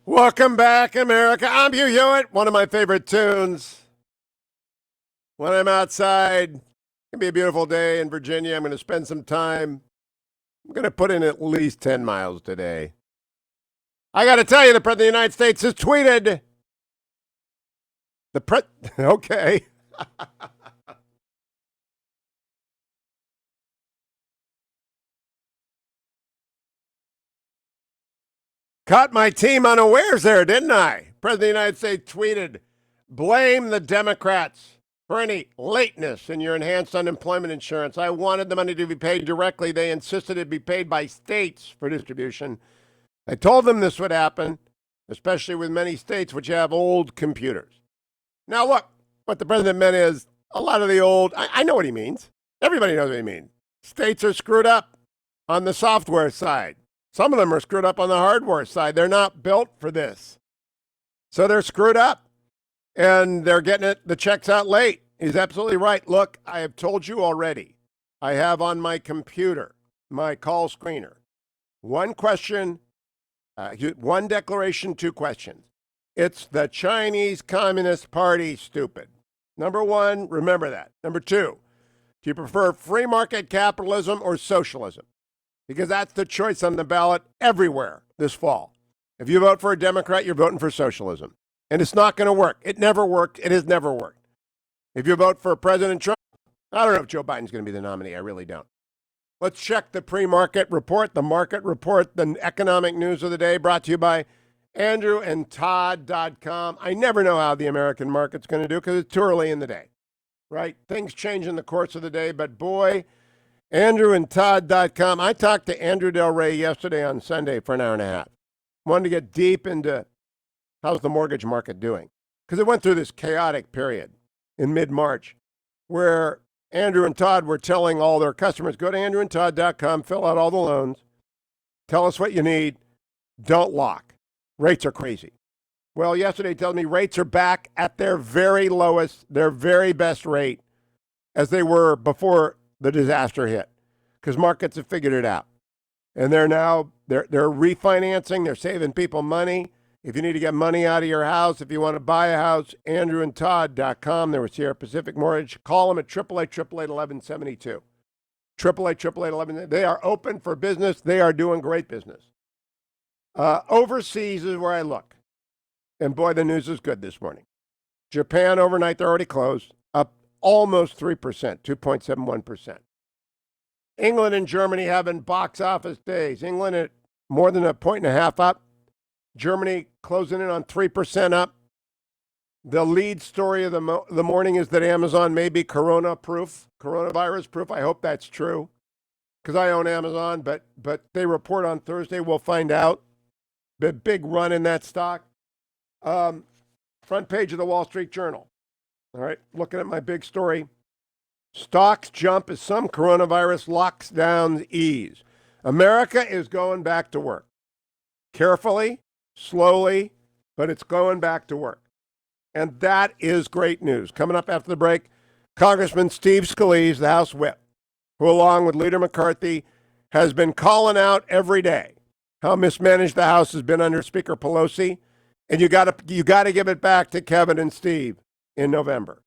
Welcome back, America. I'm Hugh Hewitt. One of my favorite tunes. When I'm outside, it's going to be a beautiful day in Virginia. I'm going to spend some time. I'm going to put in at least 10 miles today. I got to tell you, the President of the United States has tweeted. Okay. Caught my team unawares there, didn't I? President of the United States tweeted, blame the Democrats for any lateness in your enhanced unemployment insurance. I wanted the money to be paid directly. They insisted it be paid by states for distribution. I told them this would happen, especially with many states which have old computers. Now, look, what the president meant is a lot of the old, I know what he means. Everybody knows what he means. States are screwed up on the software side. Some of them are screwed up on the hardware side. They're not built for this. So they're screwed up. And they're getting the checks out late. He's absolutely right. Look, I have told you already. I have on my computer, my call screener, one question, one declaration, two questions. It's the Chinese Communist Party, stupid. Number one, remember that. Number two, do you prefer free market capitalism or socialism? Because that's the choice on the ballot everywhere this fall. If you vote for a Democrat, you're voting for socialism. And it's not going to work. It never worked. It has never worked. If you vote for President Trump, I don't know if Joe Biden's going to be the nominee. I really don't. Let's check the pre-market report, the market report, the economic news of the day, brought to you by andrewandtodd.com. I never know how the American market's going to do because it's too early in the day, right? Things change in the course of the day, but boy, andrewandtodd.com. I talked to Andrew Del Rey yesterday on Sunday for an hour and a half. Wanted to get deep into how's the mortgage market doing? Because it went through this chaotic period in mid-March where Andrew and Todd were telling all their customers, go to andrewandtodd.com, fill out all the loans, tell us what you need, don't lock. Rates are crazy. Well, yesterday tells me rates are back at their very lowest, their very best rate as they were before the disaster hit because markets have figured it out. And they're refinancing, they're saving people money. If you need to get money out of your house, if you want to buy a house, andrewandtodd.com. There was Sierra Pacific Mortgage. Call them at 888-888-1172. 888-888-1172. They are open for business. They are doing great business. Overseas is where I look. And boy, the news is good this morning. Japan overnight, they're already closed, up almost 3%, 2.71%. England and Germany having box office days. England at more than 1.5 up. Germany closing in on 3% up. The lead story of the morning is that Amazon may be coronavirus proof. I hope that's true because I own Amazon, but they report on Thursday. We'll find out. The big run in that stock. Front page of the Wall Street Journal. All right, looking at my big story. Stocks jump as some coronavirus lockdowns ease. America is going back to work. Carefully, slowly, but it's going back to work. And that is great news. Coming up after the break, Congressman Steve Scalise, the House Whip, who along with Leader McCarthy has been calling out every day how mismanaged the House has been under Speaker Pelosi. And you got to give it back to Kevin and Steve in November.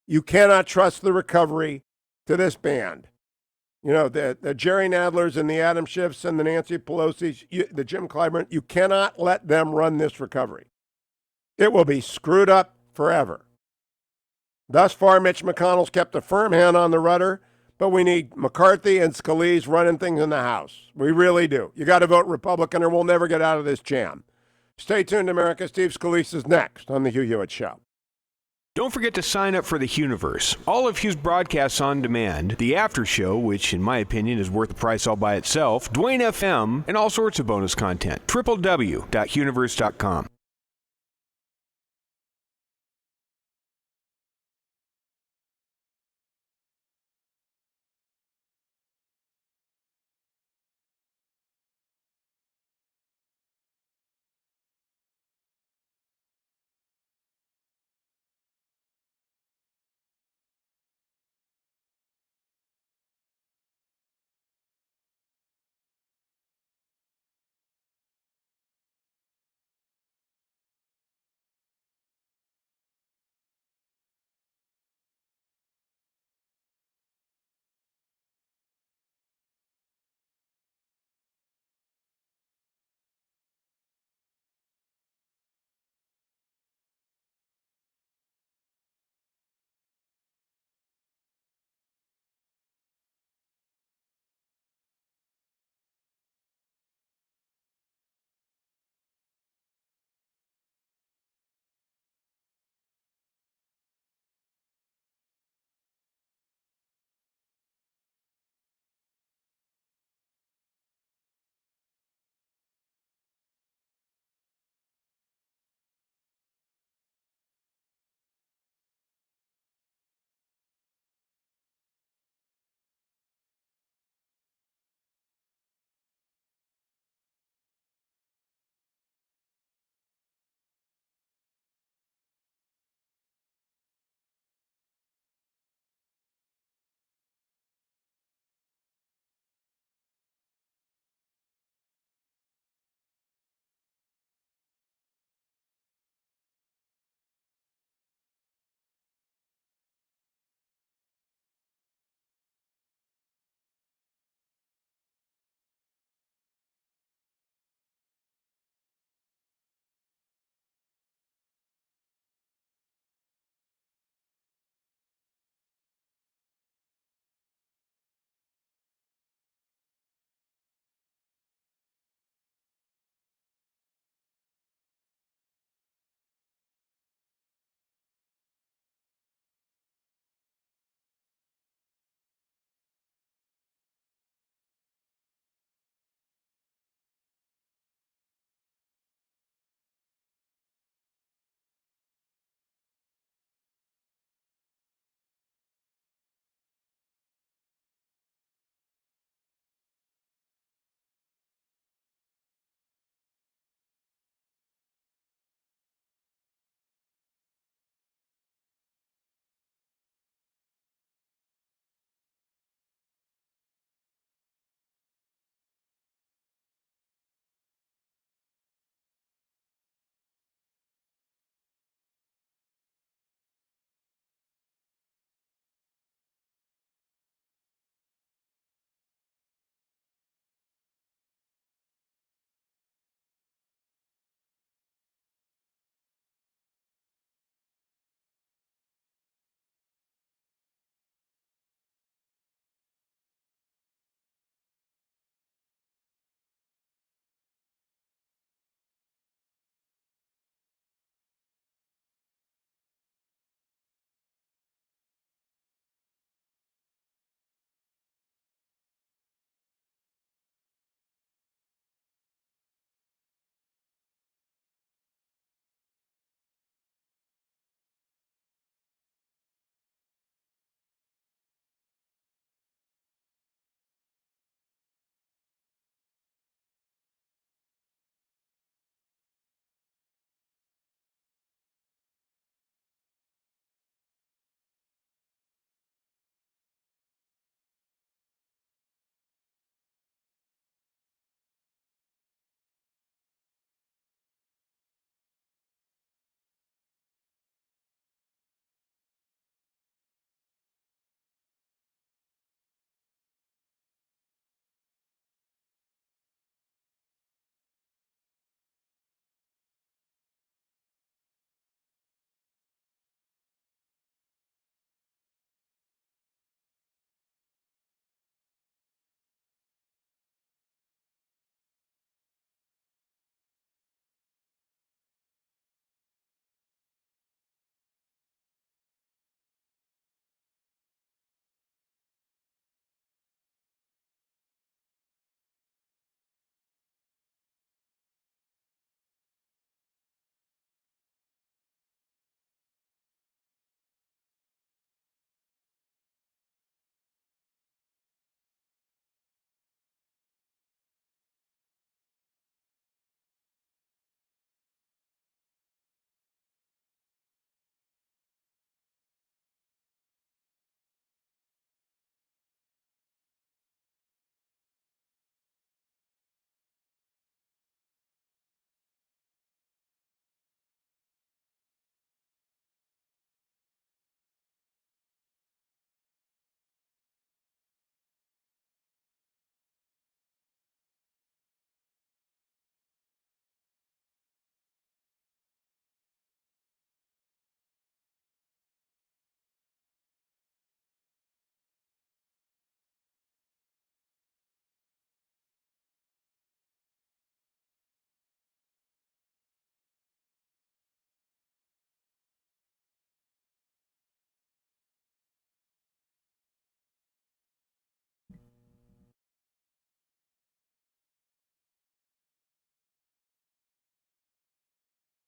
You cannot trust the recovery to this band. You know, the Jerry Nadlers and the Adam Schiffs and the Nancy Pelosi's, the Jim Clyburn, you cannot let them run this recovery. It will be screwed up forever. Thus far, Mitch McConnell's kept a firm hand on the rudder, but we need McCarthy and Scalise running things in the House. We really do. You got to vote Republican or we'll never get out of this jam. Stay tuned, America. Steve Scalise is next on The Hugh Hewitt Show. Don't forget to sign up for the Hughiverse. All of Hugh's broadcasts on demand, the after show, which in my opinion is worth the price all by itself, Dwayne FM, and all sorts of bonus content. www.hughiverse.com.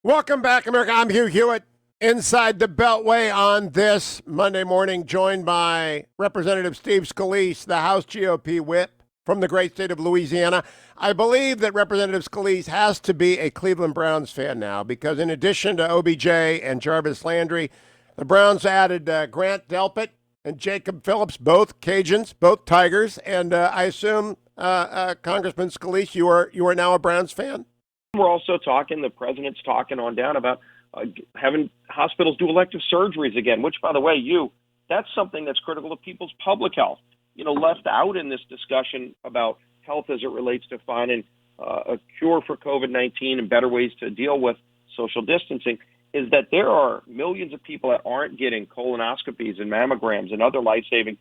Welcome back, America. I'm Hugh Hewitt, inside the Beltway on this Monday morning, joined by Representative Steve Scalise, the House GOP whip from the great state of Louisiana. I believe that Representative Scalise has to be a Cleveland Browns fan now because in addition to OBJ and Jarvis Landry, the Browns added Grant Delpit and Jacob Phillips, both Cajuns, both Tigers. And I assume, Congressman Scalise, you are now a Browns fan? We're also talking, the president's talking on down about having hospitals do elective surgeries again, which, by the way, that's something that's critical to people's public health. Left out in this discussion about health as it relates to finding a cure for COVID-19 and better ways to deal with social distancing is that there are millions of people that aren't getting colonoscopies and mammograms and other life-saving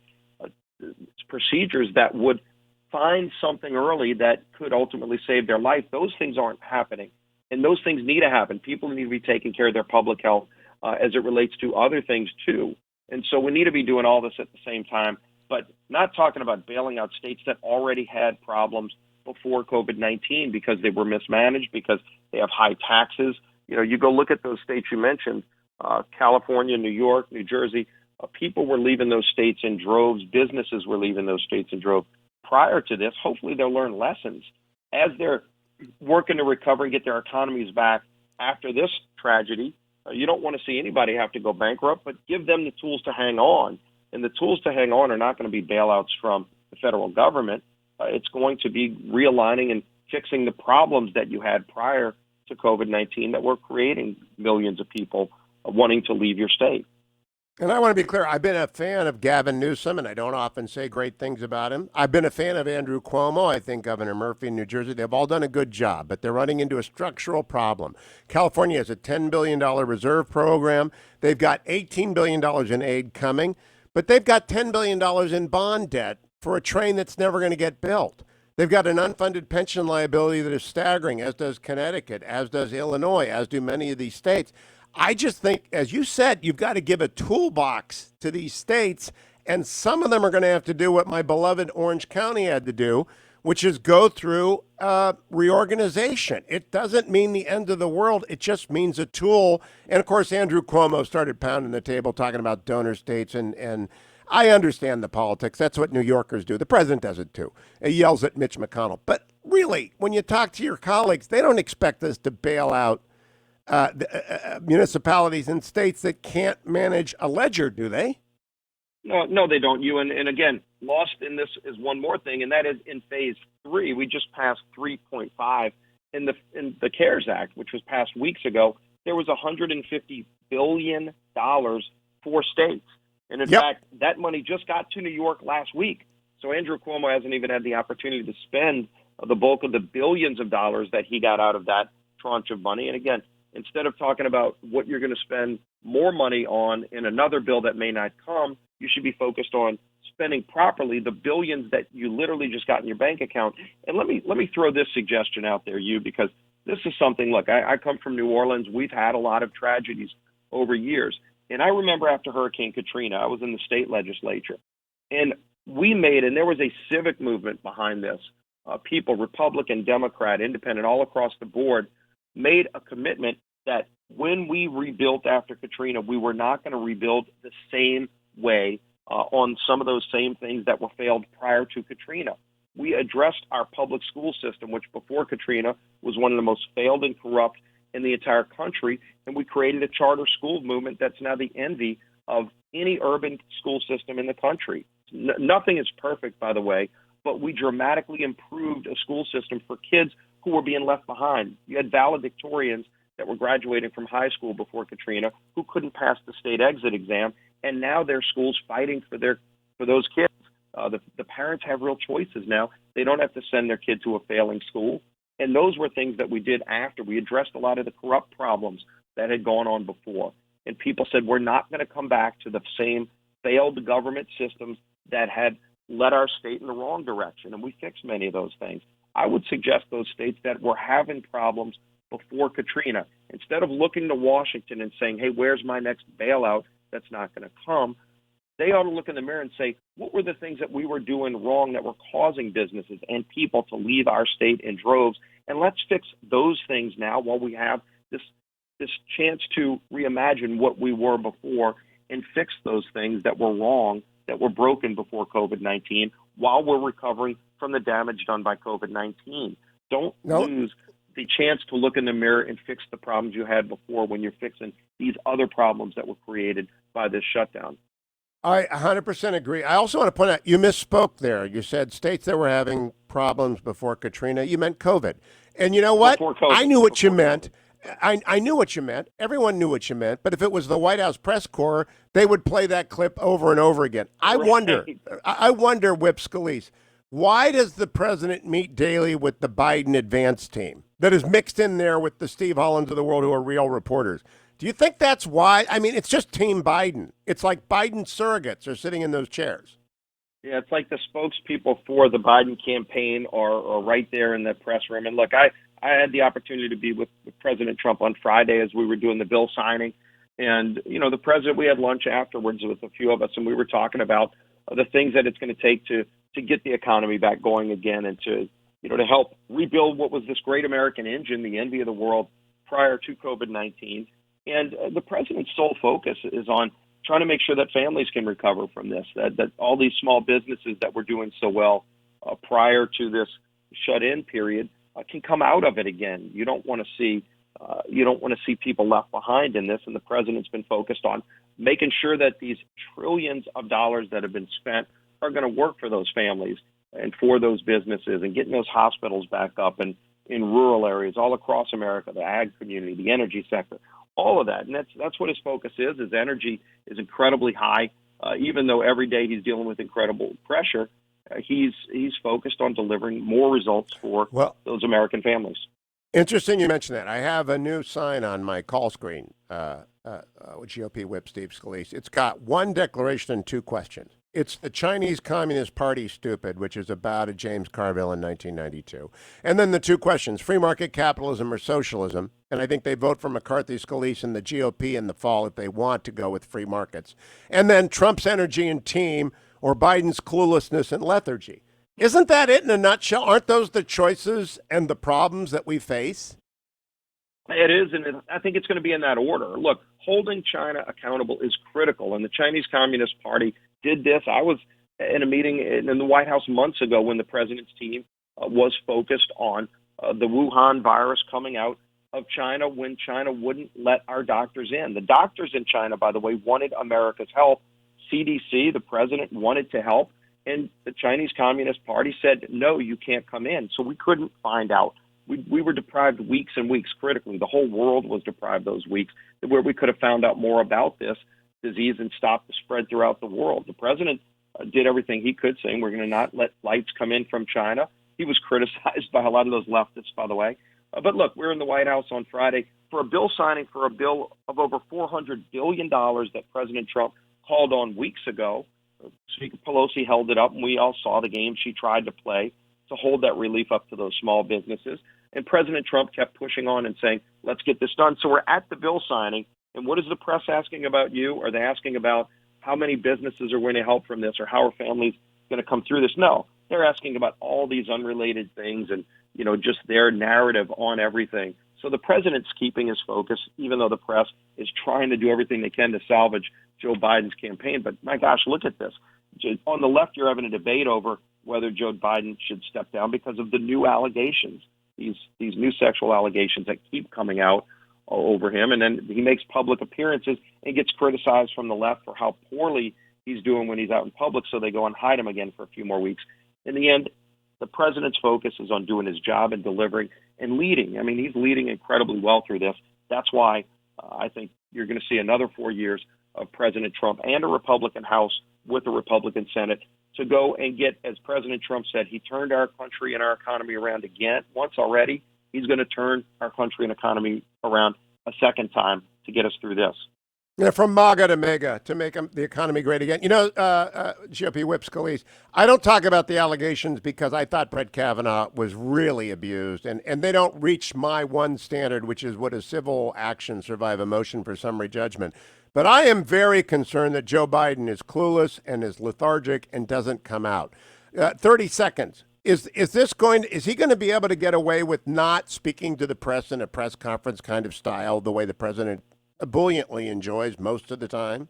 procedures that would find something early that could ultimately save their life. Those things aren't happening, and those things need to happen. People need to be taking care of their public health as it relates to other things, too. And so we need to be doing all this at the same time, but not talking about bailing out states that already had problems before COVID-19 because they were mismanaged, because they have high taxes. You go look at those states you mentioned, California, New York, New Jersey, people were leaving those states in droves. Businesses were leaving those states in droves. Prior to this, hopefully they'll learn lessons as they're working to recover and get their economies back after this tragedy. You don't want to see anybody have to go bankrupt, but give them the tools to hang on. And the tools to hang on are not going to be bailouts from the federal government. It's going to be realigning and fixing the problems that you had prior to COVID-19 that were creating millions of people wanting to leave your state. And I want to be clear, I've been a fan of Gavin Newsom, and I don't often say great things about him. I've been a fan of Andrew Cuomo. I think Governor Murphy in New Jersey, they've all done a good job, but they're running into a structural problem. California has a $10 billion reserve program. They've got $18 billion in aid coming, but they've got $10 billion in bond debt for a train that's never going to get built. They've got an unfunded pension liability that is staggering, as does Connecticut, as does Illinois, as do many of these states. I just think, as you said, you've got to give a toolbox to these states, and some of them are going to have to do what my beloved Orange County had to do, which is go through reorganization. It doesn't mean the end of the world. It just means a tool. And, of course, Andrew Cuomo started pounding the table talking about donor states, and I understand the politics. That's what New Yorkers do. The president does it, too. He yells at Mitch McConnell. But really, when you talk to your colleagues, they don't expect us to bail out municipalities and states that can't manage a ledger, do they? No, they don't. And again, lost in this is one more thing, and that is in phase 3. We just passed 3.5 in the CARES Act, which was passed weeks ago. There was $150 billion for states, and in fact, that money just got to New York last week. So Andrew Cuomo hasn't even had the opportunity to spend the bulk of the billions of dollars that he got out of that tranche of money. And again, instead of talking about what you're going to spend more money on in another bill that may not come, you should be focused on spending properly the billions that you literally just got in your bank account. And let me throw this suggestion out there, because this is something, look, I come from New Orleans. We've had a lot of tragedies over years. And I remember after Hurricane Katrina, I was in the state legislature. And there was a civic movement behind this. People, Republican, Democrat, Independent, all across the board, made a commitment that when we rebuilt after Katrina, we were not going to rebuild the same way on some of those same things that were failed prior to Katrina. We addressed our public school system, which before Katrina was one of the most failed and corrupt in the entire country, and we created a charter school movement that's now the envy of any urban school system in the country. Nothing is perfect, by the way, but we dramatically improved a school system for kids who were being left behind. You had valedictorians that were graduating from high school before Katrina who couldn't pass the state exit exam, and now their schools fighting for those kids. The parents have real choices now. They don't have to send their kid to a failing school. And those were things that we did after. We addressed a lot of the corrupt problems that had gone on before. And people said, we're not going to come back to the same failed government systems that had led our state in the wrong direction. And we fixed many of those things. I would suggest those states that were having problems before Katrina, instead of looking to Washington and saying, hey, where's my next bailout that's not going to come, they ought to look in the mirror and say, what were the things that we were doing wrong that were causing businesses and people to leave our state in droves? And let's fix those things now while we have this this chance to reimagine what we were before and fix those things that were wrong, that were broken before COVID-19, while we're recovering from the damage done by COVID-19. Don't lose the chance to look in the mirror and fix the problems you had before when you're fixing these other problems that were created by this shutdown. I 100% agree. I also want to point out, you misspoke there. You said states that were having problems before Katrina. You meant COVID. And you know what? I knew what you meant. I knew what you meant. Everyone knew what you meant. But if it was the White House press corps, they would play that clip over and over again. I wonder, Whip Scalise, why does the president meet daily with the Biden advance team that is mixed in there with the Steve Hollands of the world who are real reporters? Do you think that's why? I mean, it's just Team Biden. It's like Biden surrogates are sitting in those chairs. Yeah, it's like the spokespeople for the Biden campaign are right there in the press room. And look, I had the opportunity to be with President Trump on Friday as we were doing the bill signing. And, you know, the president, we had lunch afterwards with a few of us, and we were talking about the things that it's going to take to get the economy back going again and to help rebuild what was this great American engine, the envy of the world prior to COVID-19. And the president's sole focus is on trying to make sure that families can recover from this, that all these small businesses that were doing so well prior to this shut-in period can come out of it again. You don't want to see people left behind in this, and the president's been focused on making sure that these trillions of dollars that have been spent are going to work for those families and for those businesses and getting those hospitals back up and in rural areas all across America, the ag community, the energy sector, all of that. And that's what his focus is. His energy is incredibly high, even though every day he's dealing with incredible pressure. He's focused on delivering more results for those American families. Interesting you mentioned that. I have a new sign on my call screen, GOP whip Steve Scalise. It's got one declaration and two questions. It's the Chinese Communist Party stupid, which is about a James Carville in 1992. And then the two questions, free market capitalism or socialism. And I think they vote for McCarthy, Scalise, and the GOP in the fall if they want to go with free markets. And then Trump's energy and team or Biden's cluelessness and lethargy. Isn't that it in a nutshell? Aren't those the choices and the problems that we face? It is, and I think it's going to be in that order. Look, holding China accountable is critical, and the Chinese Communist Party did this. I was in a meeting in the White House months ago when the president's team was focused on the Wuhan virus coming out of China when China wouldn't let our doctors in. The doctors in China, by the way, wanted America's help. CDC, the president, wanted to help, and the Chinese Communist Party said, no, you can't come in. So we couldn't find out. We were deprived weeks and weeks critically. The whole world was deprived those weeks where we could have found out more about this disease and stopped the spread throughout the world. The president did everything he could, saying we're going to not let lights come in from China. He was criticized by a lot of those leftists, by the way. But look, we're in the White House on Friday for a bill signing for a bill of over $400 billion that President Trump called on weeks ago. Speaker Pelosi held it up, and we all saw the game she tried to play to hold that relief up to those small businesses. And President Trump kept pushing on and saying, let's get this done. So we're at the bill signing. And what is the press asking about you? Are they asking about how many businesses are going to help from this or how are families going to come through this? No, they're asking about all these unrelated things and, just their narrative on everything. So the president's keeping his focus, even though the press is trying to do everything they can to salvage Joe Biden's campaign. But my gosh, look at this. On the left, you're having a debate over whether Joe Biden should step down because of the new allegations, these new sexual allegations that keep coming out over him. And then he makes public appearances and gets criticized from the left for how poorly he's doing when he's out in public. So they go and hide him again for a few more weeks. In the end, the president's focus is on doing his job and delivering and leading. I mean, he's leading incredibly well through this. That's why I think you're going to see another 4 years of President Trump and a Republican House with a Republican Senate to go and get, as President Trump said, he turned our country and our economy around again once already. He's going to turn our country and economy around a second time to get us through this. Yeah, from MAGA to MEGA, to make the economy great again. GOP whip Scalise, I don't talk about the allegations because I thought Brett Kavanaugh was really abused, and they don't reach my one standard, which is would a civil action survive a motion for summary judgment. But I am very concerned that Joe Biden is clueless and is lethargic and doesn't come out. 30 seconds. Is he going to be able to get away with not speaking to the press in a press conference kind of style, the way the president ebulliently enjoys most of the time?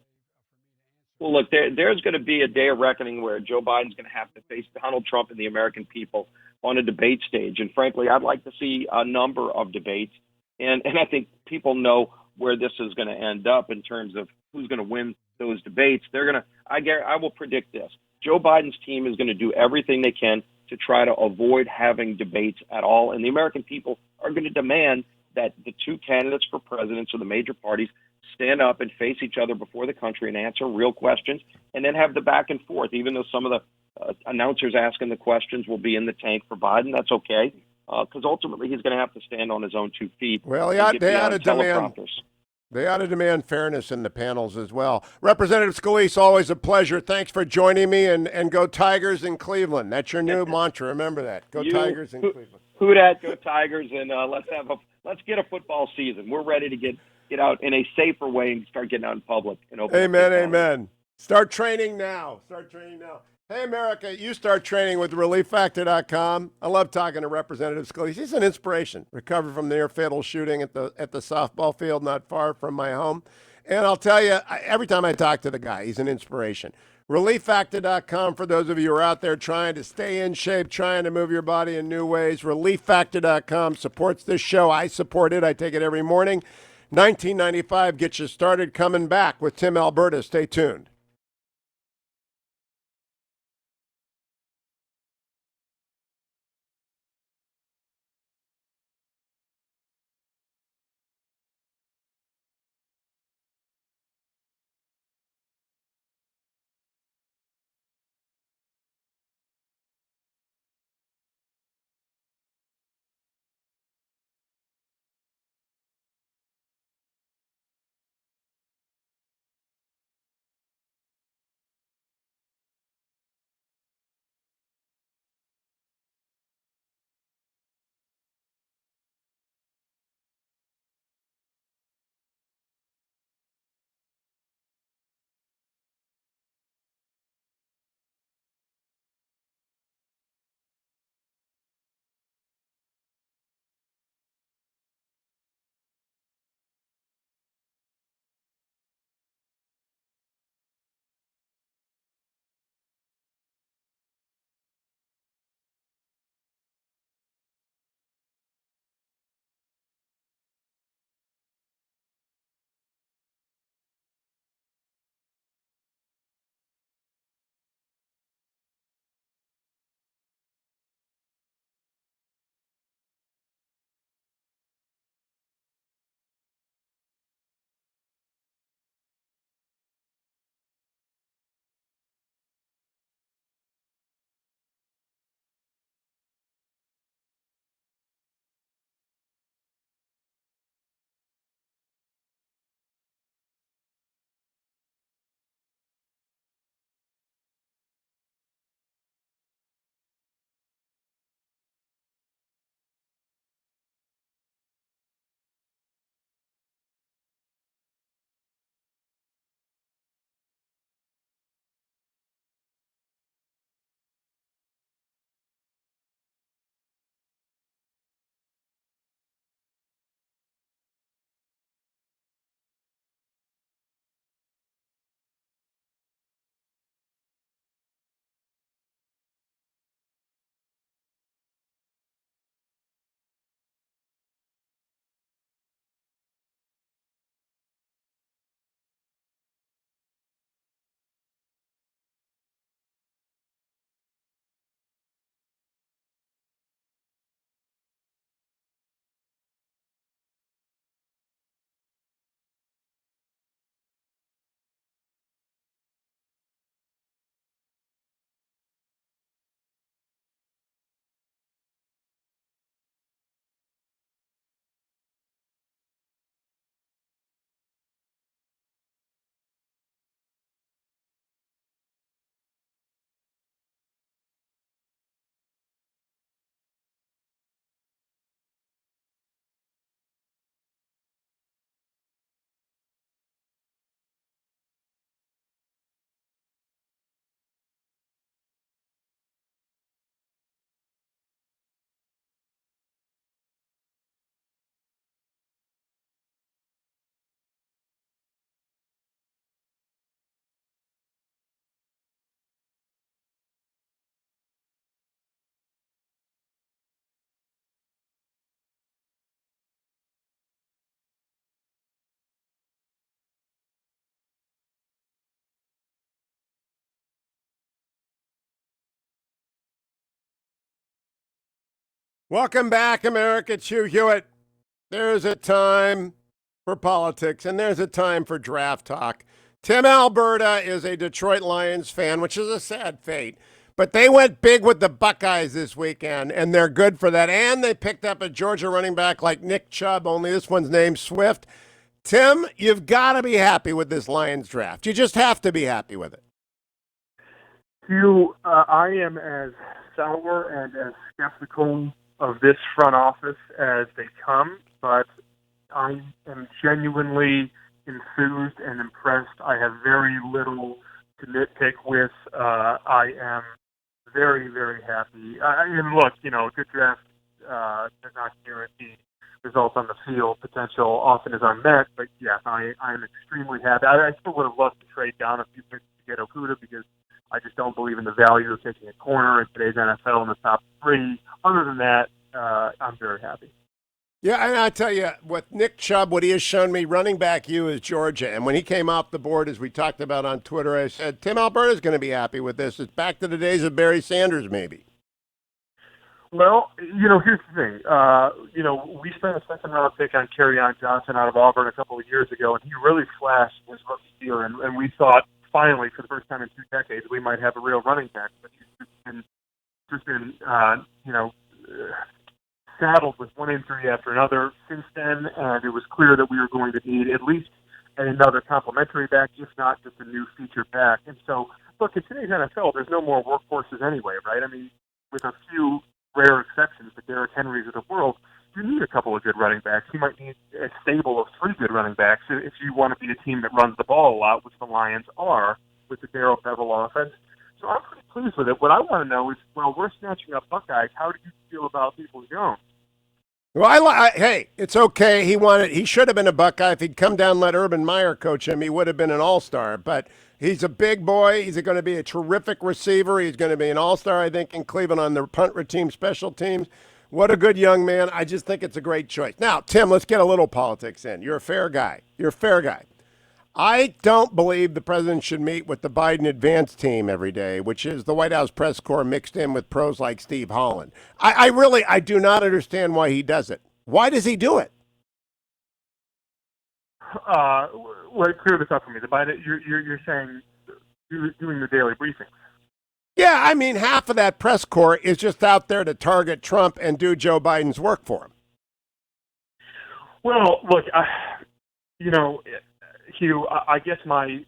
Well, look, there's going to be a day of reckoning where Joe Biden's going to have to face Donald Trump and the American people on a debate stage. And frankly, I'd like to see a number of debates. And I think people know where this is going to end up in terms of who's going to win those debates. I will predict this. Joe Biden's team is going to do everything they can to try to avoid having debates at all. And the American people are going to demand that the two candidates for presidents of the major parties stand up and face each other before the country and answer real questions, and then have the back and forth. Even though some of the announcers asking the questions will be in the tank for Biden, that's okay, because ultimately he's going to have to stand on his own 2 feet. Well, they ought to demand fairness in the panels as well. Representative Scalise, always a pleasure. Thanks for joining me, and go Tigers in Cleveland. That's your new mantra. Remember that. Go Tigers in Cleveland. Who dat? Go Tigers, and let's get a football season. We're ready to get out in a safer way and start getting out in public. And Amen. Start training now. Hey, America, you start training with ReliefFactor.com. I love talking to Representative Scalise. He's an inspiration. Recovered from the near-fatal shooting at the softball field not far from my home. And I'll tell you, every time I talk to the guy, he's an inspiration. ReliefFactor.com for those of you who are out there trying to stay in shape, trying to move your body in new ways. ReliefFactor.com supports this show. I support it. I take it every morning. $19.95 gets you started. Coming back with Tim Alberta. Stay tuned. Welcome back, America. It's Hugh Hewitt. There's a time for politics, and there's a time for draft talk. Tim Alberta is a Detroit Lions fan, which is a sad fate. But they went big with the Buckeyes this weekend, and they're good for that. And they picked up a Georgia running back like Nick Chubb, only this one's named Swift. Tim, you've got to be happy with this Lions draft. You just have to be happy with it. Hugh, I am as sour and as skeptical of this front office as they come, but I am genuinely enthused and impressed. I have very little to nitpick with. I am very, very happy. And look, good draft does not guarantee results on the field. Potential often is unmet, but yes, I am extremely happy. I still would have loved to trade down a few picks to get Okuda because I just don't believe in the value of taking a corner in today's NFL in the top 3. Other than that, I'm very happy. Yeah, and I tell you, with Nick Chubb, what he has shown me, running back you is Georgia. And when he came off the board, as we talked about on Twitter, I said, Tim Alberta is going to be happy with this. It's back to the days of Barry Sanders, maybe. Well, here's the thing. We spent a second-round pick on Kerryon Johnson out of Auburn a couple of years ago, and he really flashed his rookie year, and we thought, finally, for the first time in 2 decades, we might have a real running back. But he's just been saddled with one injury after another since then, and it was clear that we were going to need at least another complimentary back, if not just a new feature back. And so, look, in today's NFL, there's no more workhorses anyway, right? I mean, with a few rare exceptions, the Derrick Henrys of the world, you need a couple of good running backs. You might need a stable of 3 good running backs if you want to be a team that runs the ball a lot, which the Lions are with the Darrell Bevel offense. So I'm pretty pleased with it. What I want to know is, well, we're snatching up Buckeyes. How do you feel about Peoples-Jones? Well, hey, it's okay. He should have been a Buckeye. If he'd come down and let Urban Meyer coach him, he would have been an all-star. But he's a big boy. He's going to be a terrific receiver. He's going to be an all-star, I think, in Cleveland on the punt return special teams. What a good young man. I just think it's a great choice. Now, Tim, let's get a little politics in. You're a fair guy. I don't believe the president should meet with the Biden advance team every day, which is the White House press corps mixed in with pros like Steve Holland. I do not understand why he does it. Why does he do it? Well, clear this up for me. The Biden, you're saying doing the daily briefings. Yeah, I mean, half of that press corps is just out there to target Trump and do Joe Biden's work for him. Well, look, Hugh, I guess I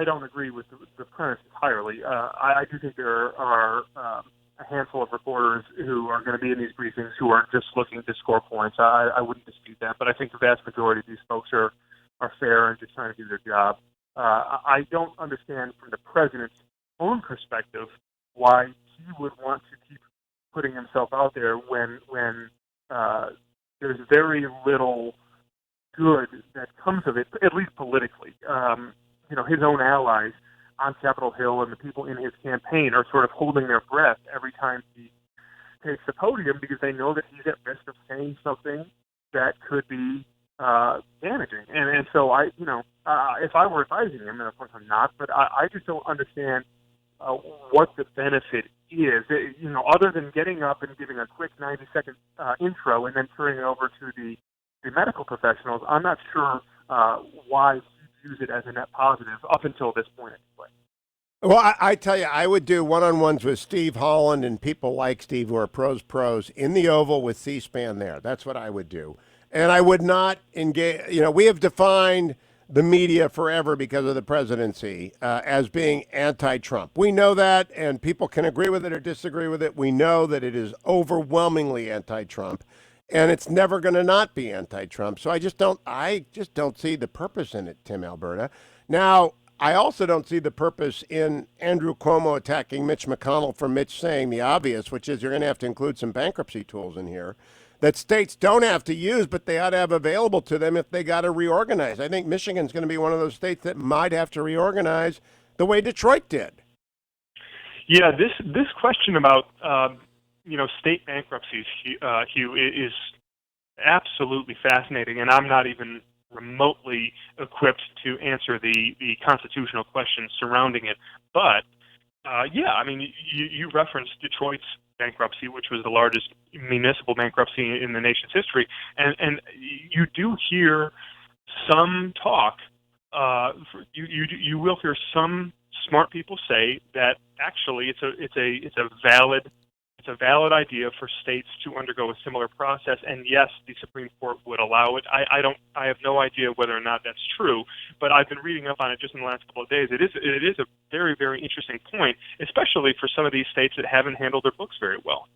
don't agree with the premise entirely. I do think there are a handful of reporters who are going to be in these briefings who are just looking to score points. I wouldn't dispute that, but I think the vast majority of these folks are fair and just trying to do their job. I don't understand from the president's own perspective why he would want to keep putting himself out there when there's very little good that comes of it, at least politically. His own allies on Capitol Hill and the people in his campaign are sort of holding their breath every time he takes the podium because they know that he's at risk of saying something that could be damaging. And so if I were advising him, and of course I'm not, but I just don't understand what the benefit is, other than getting up and giving a quick 90-second intro and then turning it over to the medical professionals. I'm not sure why he views it as a net positive up until this point anyway. Well, I tell you, I would do one-on-ones with Steve Holland and people like Steve who are pros in the Oval with C-SPAN there. That's what I would do. And I would not engage. We have defined the media forever because of the presidency as being anti-Trump. We know that, and people can agree with it or disagree with it. We know that it is overwhelmingly anti-Trump. And it's never going to not be anti-Trump. So I just don't see the purpose in it, Tim Alberta. Now, I also don't see the purpose in Andrew Cuomo attacking Mitch McConnell for Mitch saying the obvious, which is you're going to have to include some bankruptcy tools in here that states don't have to use, but they ought to have available to them if they got to reorganize. I think Michigan's going to be one of those states that might have to reorganize the way Detroit did. Yeah, this question about state bankruptcies, Hugh, is absolutely fascinating, and I'm not even remotely equipped to answer the constitutional questions surrounding it. But, you referenced Detroit's bankruptcy, which was the largest municipal bankruptcy in the nation's history. And you do hear some talk. You will hear some smart people say that actually it's a valid idea for states to undergo a similar process, and yes, the Supreme Court would allow it. I have no idea whether or not that's true, but I've been reading up on it just in the last couple of days. It is a very, very interesting point, especially for some of these states that haven't handled their books very well.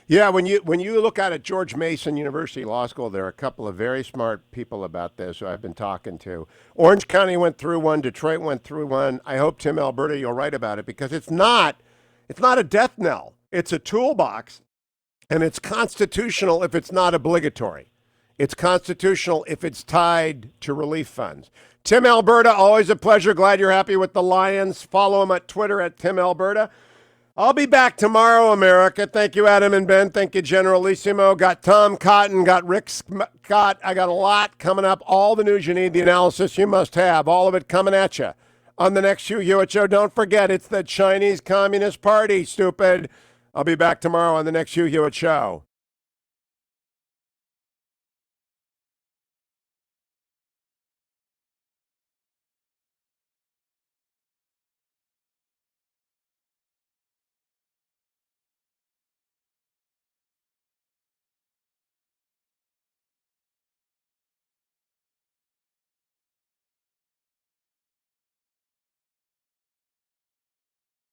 Yeah, when you look at George Mason University Law School, there are a couple of very smart people about this who I've been talking to. Orange County went through one, Detroit went through one. I hope, Tim Alberta, you'll write about it, because it's not a death knell. It's a toolbox, and it's constitutional if it's not obligatory. It's constitutional if it's tied to relief funds. Tim Alberta, always a pleasure. Glad you're happy with the Lions. Follow him at Twitter at Tim Alberta. I'll be back tomorrow, America. Thank you, Adam and Ben. Thank you, Generalissimo. Got Tom Cotton, got Rick Scott. I got a lot coming up. All the news you need, the analysis you must have. All of it coming at you on the next Hugh Hewitt Show. Don't forget, it's the Chinese Communist Party, stupid. I'll be back tomorrow on the next Hugh Hewitt Show.